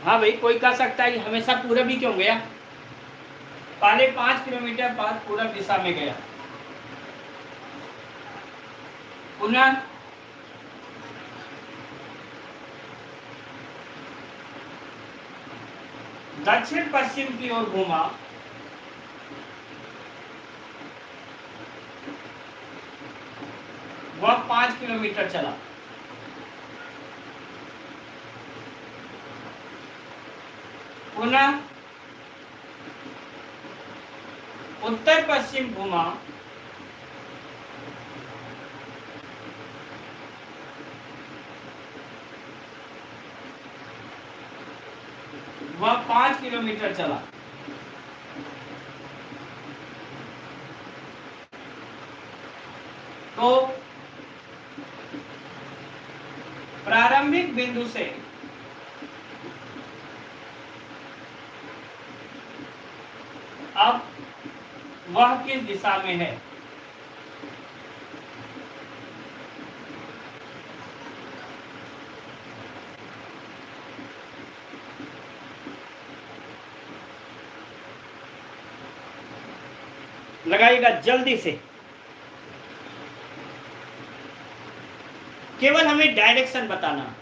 हाँ भाई, कोई कह सकता है कि हमेशा पूरब ही क्यों गया, पहले 5 किलोमीटर बाद पूरब दिशा में गया। पुनः दक्षिण पश्चिम की ओर घूमा, वह 5 किलोमीटर चला। पुनः उत्तर पश्चिम घूमा, वह 5 किलोमीटर चला। तो प्रारंभिक बिंदु से अब वह किस दिशा में है, लगाइएगा जल्दी से। केवल हमें डायरेक्शन बताना।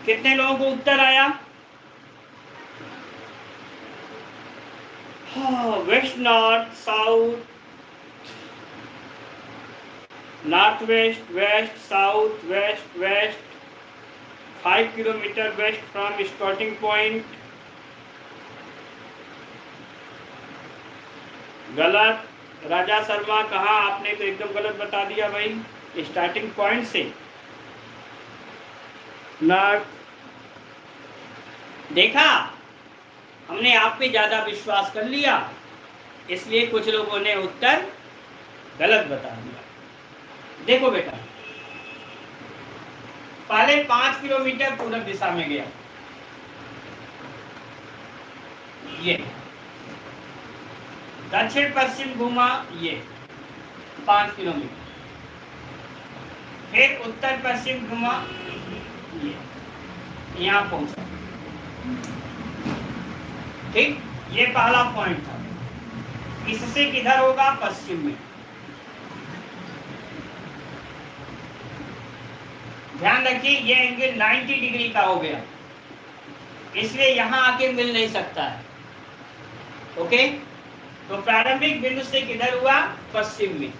कितने लोगों को उत्तर आया? हाँ, west north, south, north west, west south, west west, 5 kilometre west from starting point. गलत। राजा शर्मा कहा, आपने तो एकदम गलत बता दिया भाई, स्टार्टिंग पॉइंट से नॉर्थ। देखा, हमने आप पे ज्यादा विश्वास कर लिया, इसलिए कुछ लोगों ने उत्तर गलत बता दिया। देखो बेटा, पहले 5 किलोमीटर पूरब दिशा में गया, ये दक्षिण पश्चिम घूमा, ये 5 किलोमीटर, फिर उत्तर पश्चिम घूमा, ये यहां पहुंचा। ठीक, ये पहला पॉइंट था। इससे किधर होगा? पश्चिम में। ध्यान रखिए, ये एंगल 90 डिग्री का हो गया, इसलिए यहां आके मिल नहीं सकता है। ओके, तो प्रारंभिक बिंदु से किधर हुआ? पश्चिम में।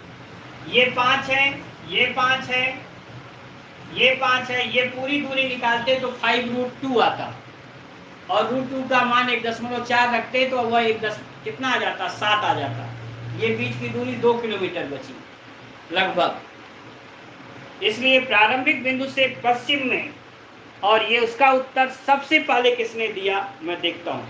ये 5 है, ये 5 है, ये 5 है, ये पूरी दूरी निकालते तो 5√2 आता, और √2 का मान 1.4 रखते तो वह कितना आ जाता? 7 आ जाता। ये बीच की दूरी 2 किलोमीटर बची लगभग। इसलिए प्रारंभिक बिंदु से पश्चिम में, और ये उसका उत्तर सबसे पहले किसने दिया मैं देखता हूं।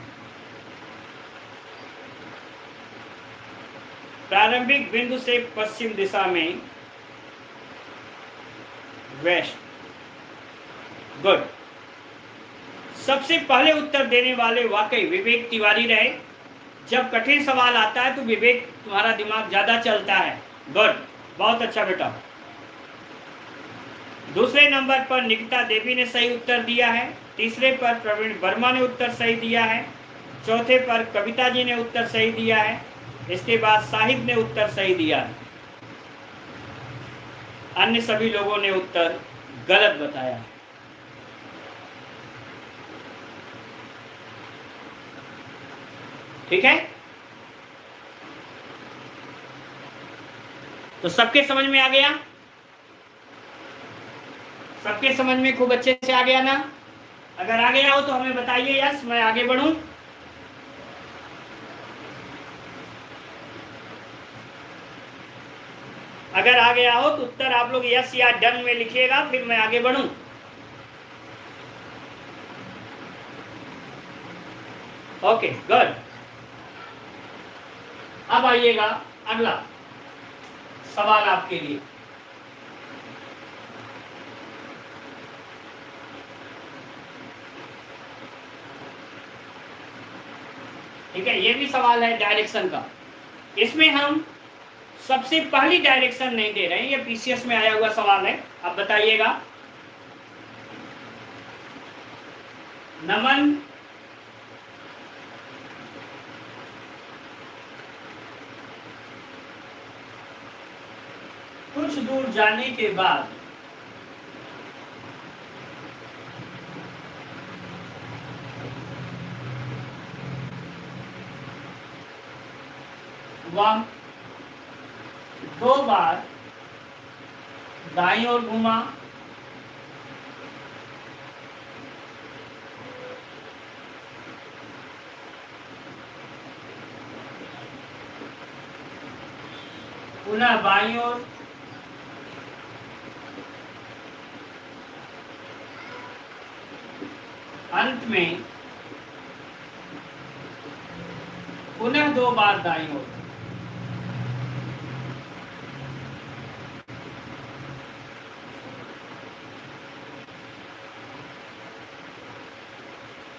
प्रारंभिक बिंदु से पश्चिम दिशा में वेस्ट। गुड। सबसे पहले उत्तर देने वाले वाकई विवेक तिवारी रहे, जब कठिन सवाल आता है तो विवेक तुम्हारा दिमाग ज्यादा चलता है। गुड, बहुत अच्छा बेटा। दूसरे नंबर पर निकिता देवी ने सही उत्तर दिया है। तीसरे पर प्रवीण वर्मा ने उत्तर सही दिया है। चौथे पर कविता जी ने उत्तर सही दिया है। इसके बाद साहिब ने उत्तर सही दिया है। अन्य सभी लोगों ने उत्तर गलत बताया है। ठीक है, तो सबके समझ में आ गया? सबके समझ में खूब अच्छे से आ गया ना? अगर आ गया हो तो हमें बताइए, यस मैं आगे बढ़ूं। अगर आ गया हो तो उत्तर आप लोग यस या डन में लिखिएगा, फिर मैं आगे बढ़ूं। Okay good. अब आइएगा अगला सवाल आपके लिए। ठीक है, ये भी सवाल है डायरेक्शन का। इसमें हम सबसे पहली डायरेक्शन नहीं दे रहे हैं, ये पीसीएस में आया हुआ सवाल है। अब बताइएगा, नमन कुछ दूर जाने के बाद वह 2 बार दाईं ओर घूमा, पुनः बाईं ओर, अंत में पुनः 2 बार दाईं ओर।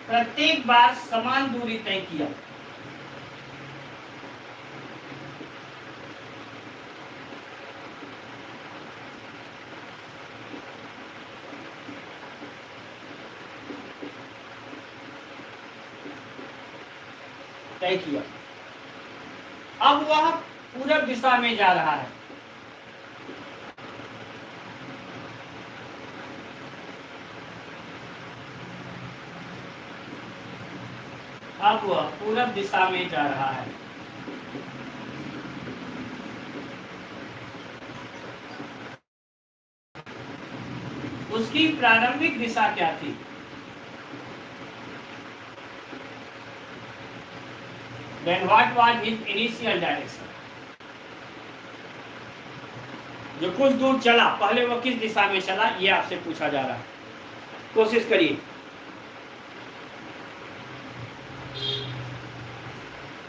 प्रत्येक बार समान दूरी तय किया। तय किया। अब वह पूरब दिशा में जा रहा है। अब वह पूरब दिशा में जा रहा है। उसकी प्रारंभिक दिशा क्या थी? Then what was his initial direction? जो कुछ दूर चला, पहले वो किस दिशा में चला, ये आपसे पूछा जा रहा है। कोशिश करिए।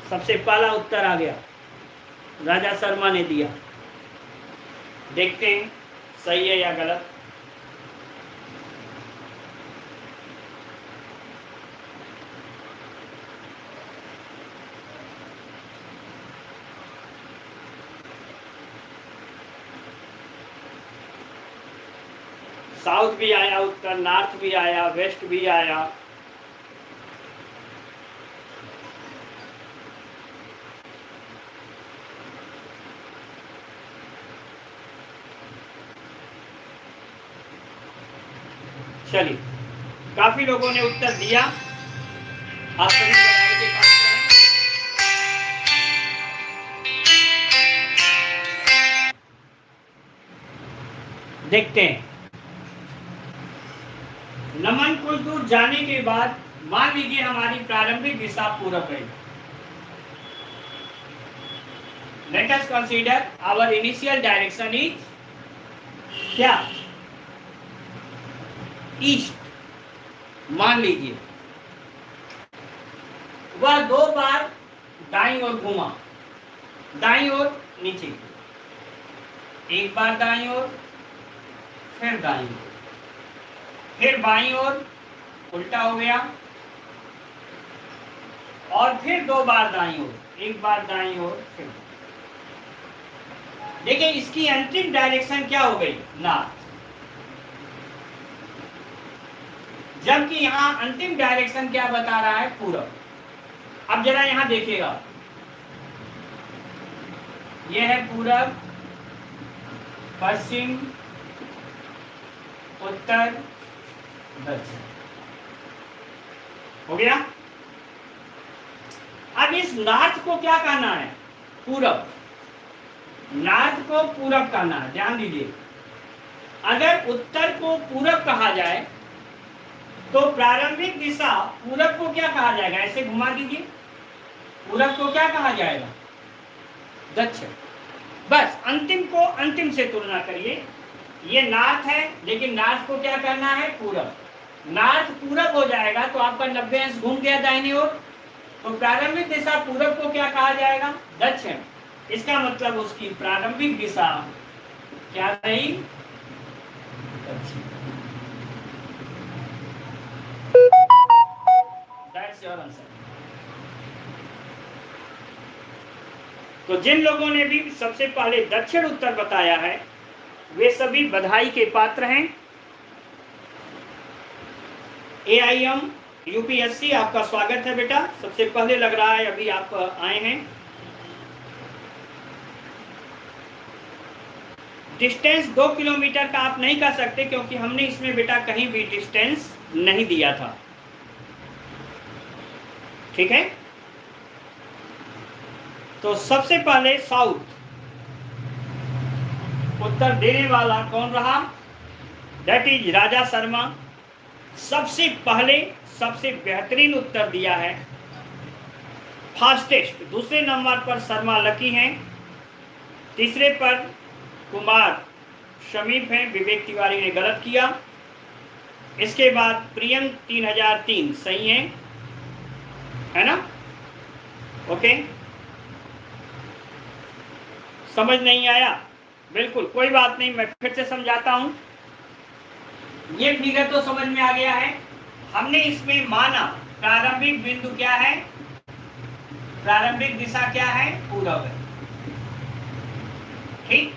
सबसे पहला उत्तर आ गया, राजा शर्मा ने दिया। देखते हैं सही है या गलत। साउथ भी आया उत्तर, नॉर्थ भी आया, वेस्ट भी आया। चलिए, काफी लोगों ने उत्तर दिया। आप सभी बधाई के पात्र हैं। देखते हैं, नमन कुछ दूर जाने के बाद मान लीजिए हमारी प्रारंभिक दिशा पूरब है। Let us consider our initial direction is क्या? ईस्ट। मान लीजिए वह 2 बार दाईं ओर घूमा, दाईं ओर नीचे, एक बार दाईं ओर, फिर दाईं ओर, फिर बाईं ओर, उल्टा हो गया, और फिर 2 बार दाईं ओर, 1 बार दाईं ओर, फिर देखिए इसकी अंतिम डायरेक्शन क्या हो गई, नॉर्थ, जबकि यहां अंतिम डायरेक्शन क्या बता रहा है, पूरब। अब जरा यहां देखिएगा, यह है पूरब, पश्चिम, उत्तर, दक्षिण, हो गया। अब इस नॉर्थ को क्या कहना है, पूरब, नॉर्थ को पूरब कहना है। ध्यान दीजिए, अगर उत्तर को पूरब कहा जाए तो प्रारंभिक दिशा पूरब को क्या कहा जाएगा, ऐसे घुमा दीजिए, पूरब को क्या कहा जाएगा, दक्षिण। बस अंतिम को अंतिम से तुलना करिए, ये नॉर्थ है लेकिन नॉर्थ को क्या करना है, पूरब। नॉर्थ पूरब हो जाएगा तो आपका 90 अंश घूम गया दाहिनी ओर, तो प्रारंभिक दिशा पूरब को क्या कहा जाएगा, दक्षिण। इसका मतलब उसकी प्रारंभिक दिशा क्या रही, दक्षिण। That's your answer. तो जिन लोगों ने भी सबसे पहले दक्षिण उत्तर बताया है वे सभी बधाई के पात्र हैं। AIM UPSC आपका स्वागत है बेटा, सबसे पहले लग रहा है अभी आप आए हैं। डिस्टेंस 2 किलोमीटर का आप नहीं कह सकते क्योंकि हमने इसमें बेटा कहीं भी डिस्टेंस नहीं दिया था, ठीक है। तो सबसे पहले साउथ उत्तर देने वाला कौन रहा, दैट इज राजा शर्मा। सबसे पहले सबसे बेहतरीन उत्तर दिया है, फास्टेस्ट। दूसरे नंबर पर शर्मा लकी हैं, तीसरे पर कुमार शमीफ हैं, विवेक तिवारी ने गलत किया। इसके बाद प्रियम 3003 सही है ना, ओके। समझ नहीं आया, बिल्कुल कोई बात नहीं, मैं फिर से समझाता हूं। ये फिगर तो समझ में आ गया है। हमने इसमें माना प्रारंभिक बिंदु क्या है, प्रारंभिक दिशा क्या है, पूरब है, ठीक।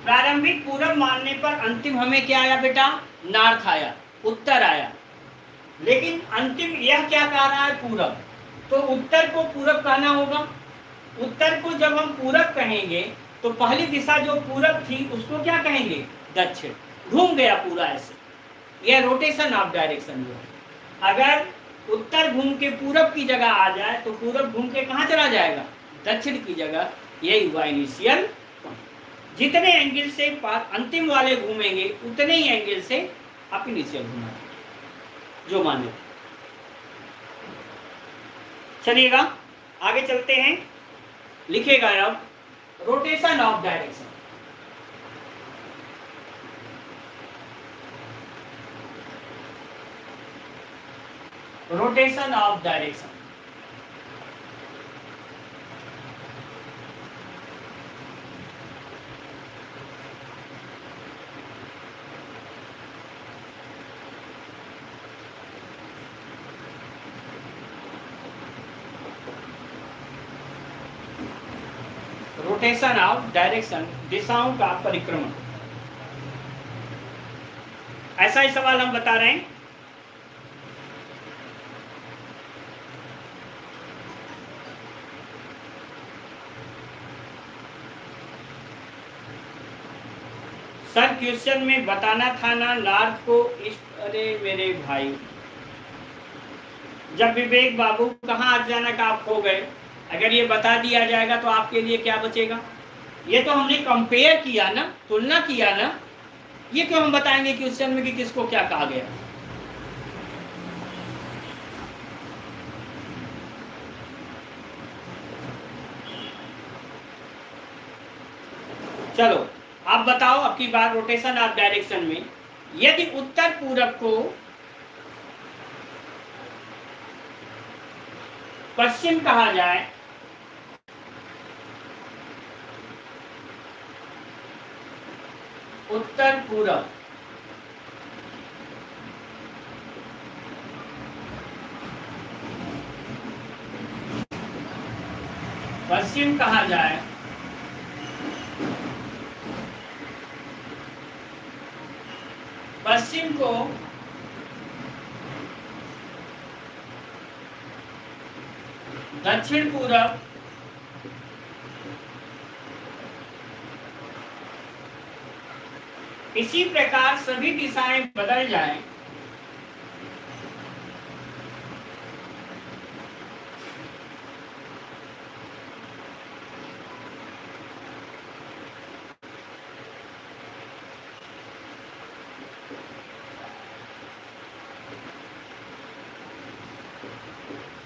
प्रारंभिक पूरब मानने पर अंतिम हमें क्या आया बेटा, नॉर्थ आया, उत्तर आया। लेकिन अंतिम यह क्या कह रहा है, पूरब, तो उत्तर को पूरब कहना होगा। उत्तर को जब हम पूरब कहेंगे तो पहली दिशा जो पूरब थी उसको क्या कहेंगे, दक्षिण। घूम गया पूरा ऐसे, यह रोटेशन ऑफ डायरेक्शन हुआ। अगर उत्तर घूम के पूरब की जगह आ जाए तो पूरब घूम के कहाँ चला जाएगा, दक्षिण की जगह। यही हुआ इनिशियल। जितने एंगल से अंतिम वाले घूमेंगे उतने ही एंगल से आप इनिशियल घुमा, जो माने। चलिएगा आगे चलते हैं, लिखेगा अब rotation of direction. Rotation of direction, rotation of direction, दिशाओं का परिक्रमण। ऐसा ही सवाल हम बता रहे हैं। सर क्वेश्चन में बताना था ना नॉर्थ को ईस्ट। अरे मेरे भाई, जब विवेक बाबू कहाँ अचानक आप हो गए, अगर ये बता दिया जाएगा तो आपके लिए क्या बचेगा। ये तो हमने कंपेयर किया ना, तुलना किया ना, ये क्यों हम बताएंगे क्वेश्चन में कि किसको क्या कहा गया। चलो आप बताओ, अब की बार रोटेशन ऑफ डायरेक्शन में यदि उत्तर पूरब को पश्चिम कहा जाए उत्तर पूरब, पश्चिम कहा जाए, पश्चिम को दक्षिण पूरब, इसी प्रकार सभी दिशाएं बदल जाएं,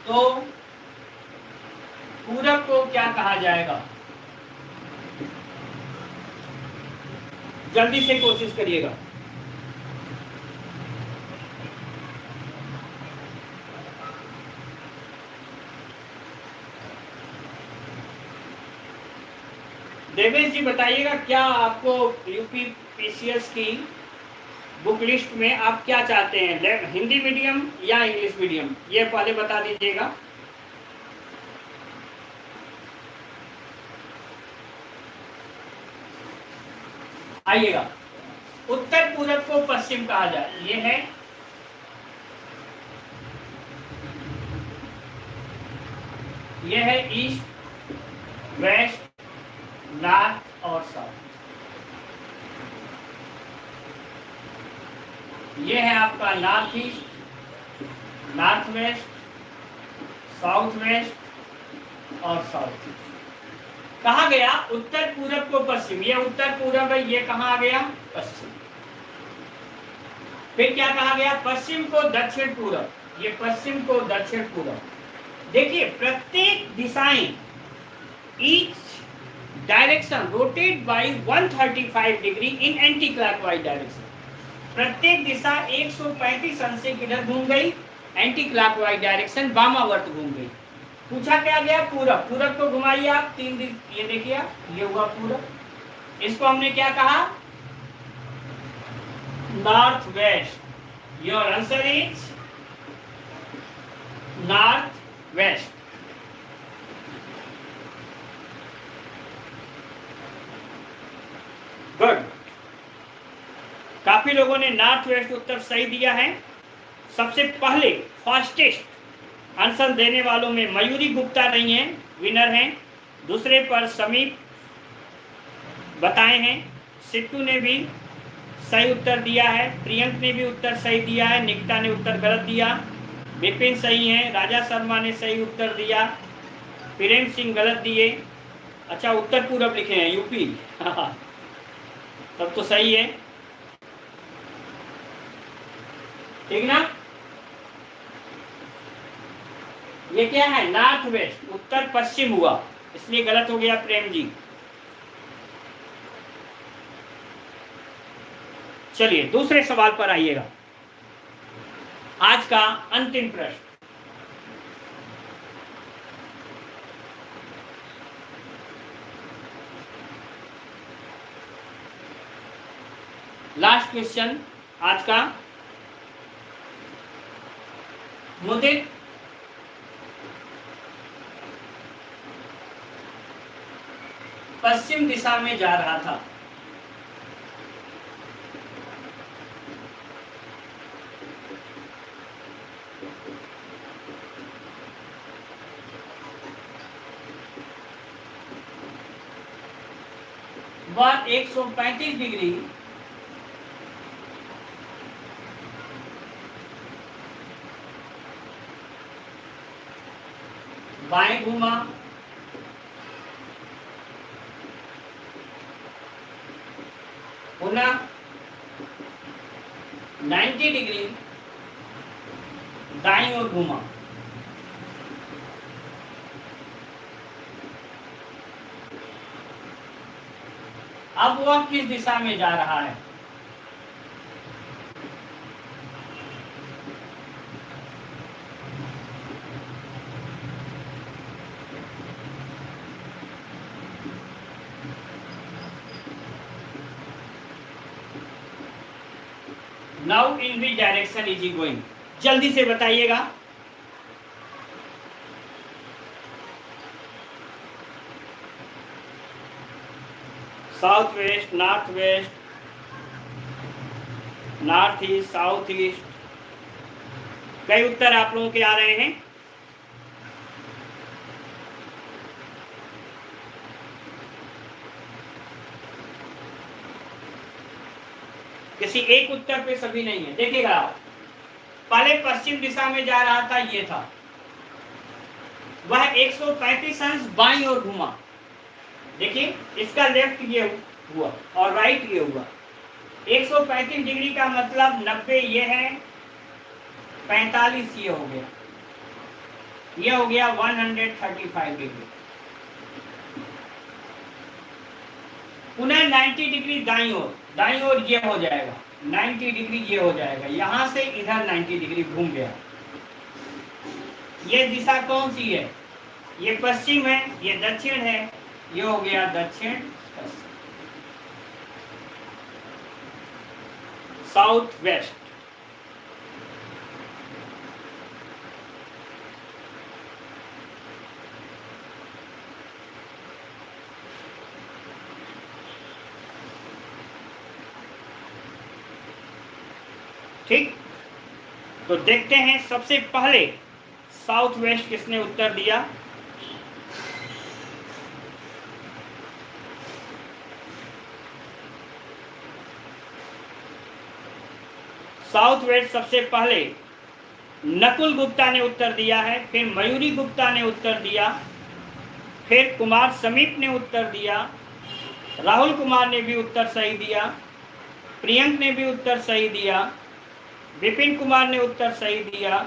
तो पूरब को क्या कहा जाएगा? जल्दी से कोशिश करिएगा। देवेश जी बताइएगा, क्या आपको यूपी पीसीएस की बुक लिस्ट में आप क्या चाहते हैं, हिंदी मीडियम या इंग्लिश मीडियम, ये पहले बता दीजिएगा। आइएगा, उत्तर पूरब को पश्चिम कहा जाए, ये है ईस्ट, वेस्ट, नॉर्थ और साउथ। ये है आपका north east, north west, south waste और साउथ ईस्ट। कहा गया उत्तर पूरब को पश्चिम, ये उत्तर पूरब है, ये कहाँ आ गया? पश्चिम। फिर क्या कहा गया? पश्चिम को दक्षिण पूरब, ये पश्चिम को दक्षिण पूरब। देखिए प्रत्येक दिशाएं, each direction rotate bye 135 degree in anti clockwise direction. प्रत्येक दिशा 135 अंश से किधर घूम गई? एंटी क्लॉकवाइज डायरेक्शन, वामावर्त घूम गई। पूछा क्या गया? पूरब। पूरब को घुमाइए आप 3 दिन, ये देखिए ये हुआ पूरब। इसको हमने क्या कहा? North west. Your answer is north west. Good, काफी लोगों ने नॉर्थ वेस्ट उत्तर सही दिया है। सबसे पहले फास्टेस्ट आंसर देने वालों में मयूरी गुप्ता रही हैं, विनर हैं। दूसरे पर समीप बताए हैं। सिट्टू ने भी सही उत्तर दिया है, प्रियंक ने भी उत्तर सही दिया है, निकिता ने उत्तर गलत दिया, विपिन सही है, राजा शर्मा ने सही उत्तर दिया, प्रेम सिंह गलत दिए। अच्छा उत्तर पूरब लिखे हैं यूपी तब तो सही है, ठीक ना? ये क्या है? नॉर्थ वेस्ट, उत्तर पश्चिम हुआ, इसलिए गलत हो गया प्रेम जी। चलिए दूसरे सवाल पर आइएगा। आज का अंतिम प्रश्न, लास्ट क्वेश्चन आज का। मुदित पश्चिम दिशा में जा रहा था, वह 135 डिग्री बाएं घूमा, पुनः 90 डिग्री दाईं ओर घूमा। अब वह किस दिशा में जा रहा है? Now in which direction is he going? जल्दी से बताइएगा। South west, north west, north east, south east, कई उत्तर आप लोगों के आ रहे हैं। किसी एक उत्तर पे सभी नहीं है। देखिएगा आप, पहले पश्चिम दिशा में जा रहा था, ये था, वह 135 अंश बाईं ओर घुमा। देखिए इसका लेफ्ट ये हुआ और राइट ये हुआ। 135 डिग्री का मतलब 90 ये है, 45 ये हो गया, ये हो गया 135 डिग्री। पुनः 90 डिग्री दाईं ओर ये हो जाएगा, 90 डिग्री ये हो जाएगा, यहां से इधर 90 डिग्री घूम गया। ये दिशा कौन सी है? ये पश्चिम है, ये दक्षिण है, ये हो गया दक्षिण पश्चिम, साउथ वेस्ट। ठीक, तो देखते हैं सबसे पहले साउथ वेस्ट किसने उत्तर दिया। साउथ वेस्ट सबसे पहले नकुल गुप्ता ने उत्तर दिया है, फिर मयूरी गुप्ता ने उत्तर दिया, फिर कुमार समीप ने उत्तर दिया, राहुल कुमार ने भी उत्तर सही दिया, प्रियंक ने भी उत्तर सही दिया, विपिन कुमार ने उत्तर सही दिया,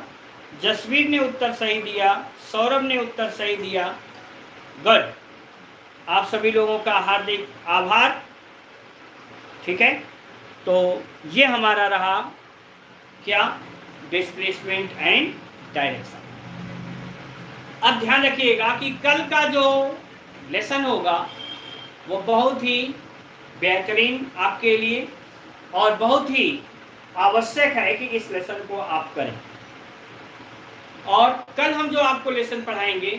जसवीर ने उत्तर सही दिया, सौरभ ने उत्तर सही दिया। गुड, आप सभी लोगों का हार्दिक आभार। ठीक है, तो ये हमारा रहा क्या, डिस्प्लेसमेंट एंड डायरेक्शन। अब ध्यान रखिएगा कि कल का जो लेसन होगा वो बहुत ही बेहतरीन आपके लिए और बहुत ही आवश्यक है कि इस लेसन को आप करें। और कल हम जो आपको लेसन पढ़ाएंगे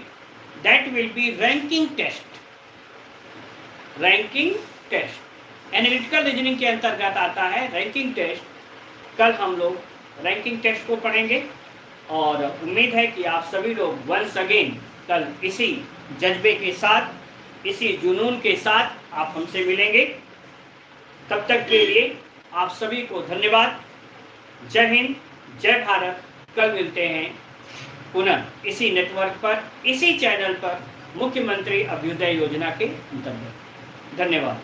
that will be ranking test. Ranking test analytical reasoning के अंतर्गत आता है रैंकिंग टेस्ट। कल हम लोग रैंकिंग टेस्ट को पढ़ेंगे और उम्मीद है कि आप सभी लोग वंस अगेन कल इसी जज्बे के साथ, इसी जुनून के साथ आप हमसे मिलेंगे। तब तक के लिए आप सभी को धन्यवाद। जय हिंद, जय भारत। कल मिलते हैं पुनः इसी नेटवर्क पर, इसी चैनल पर, मुख्यमंत्री अभ्युदय योजना के अंतर्गत। धन्यवाद।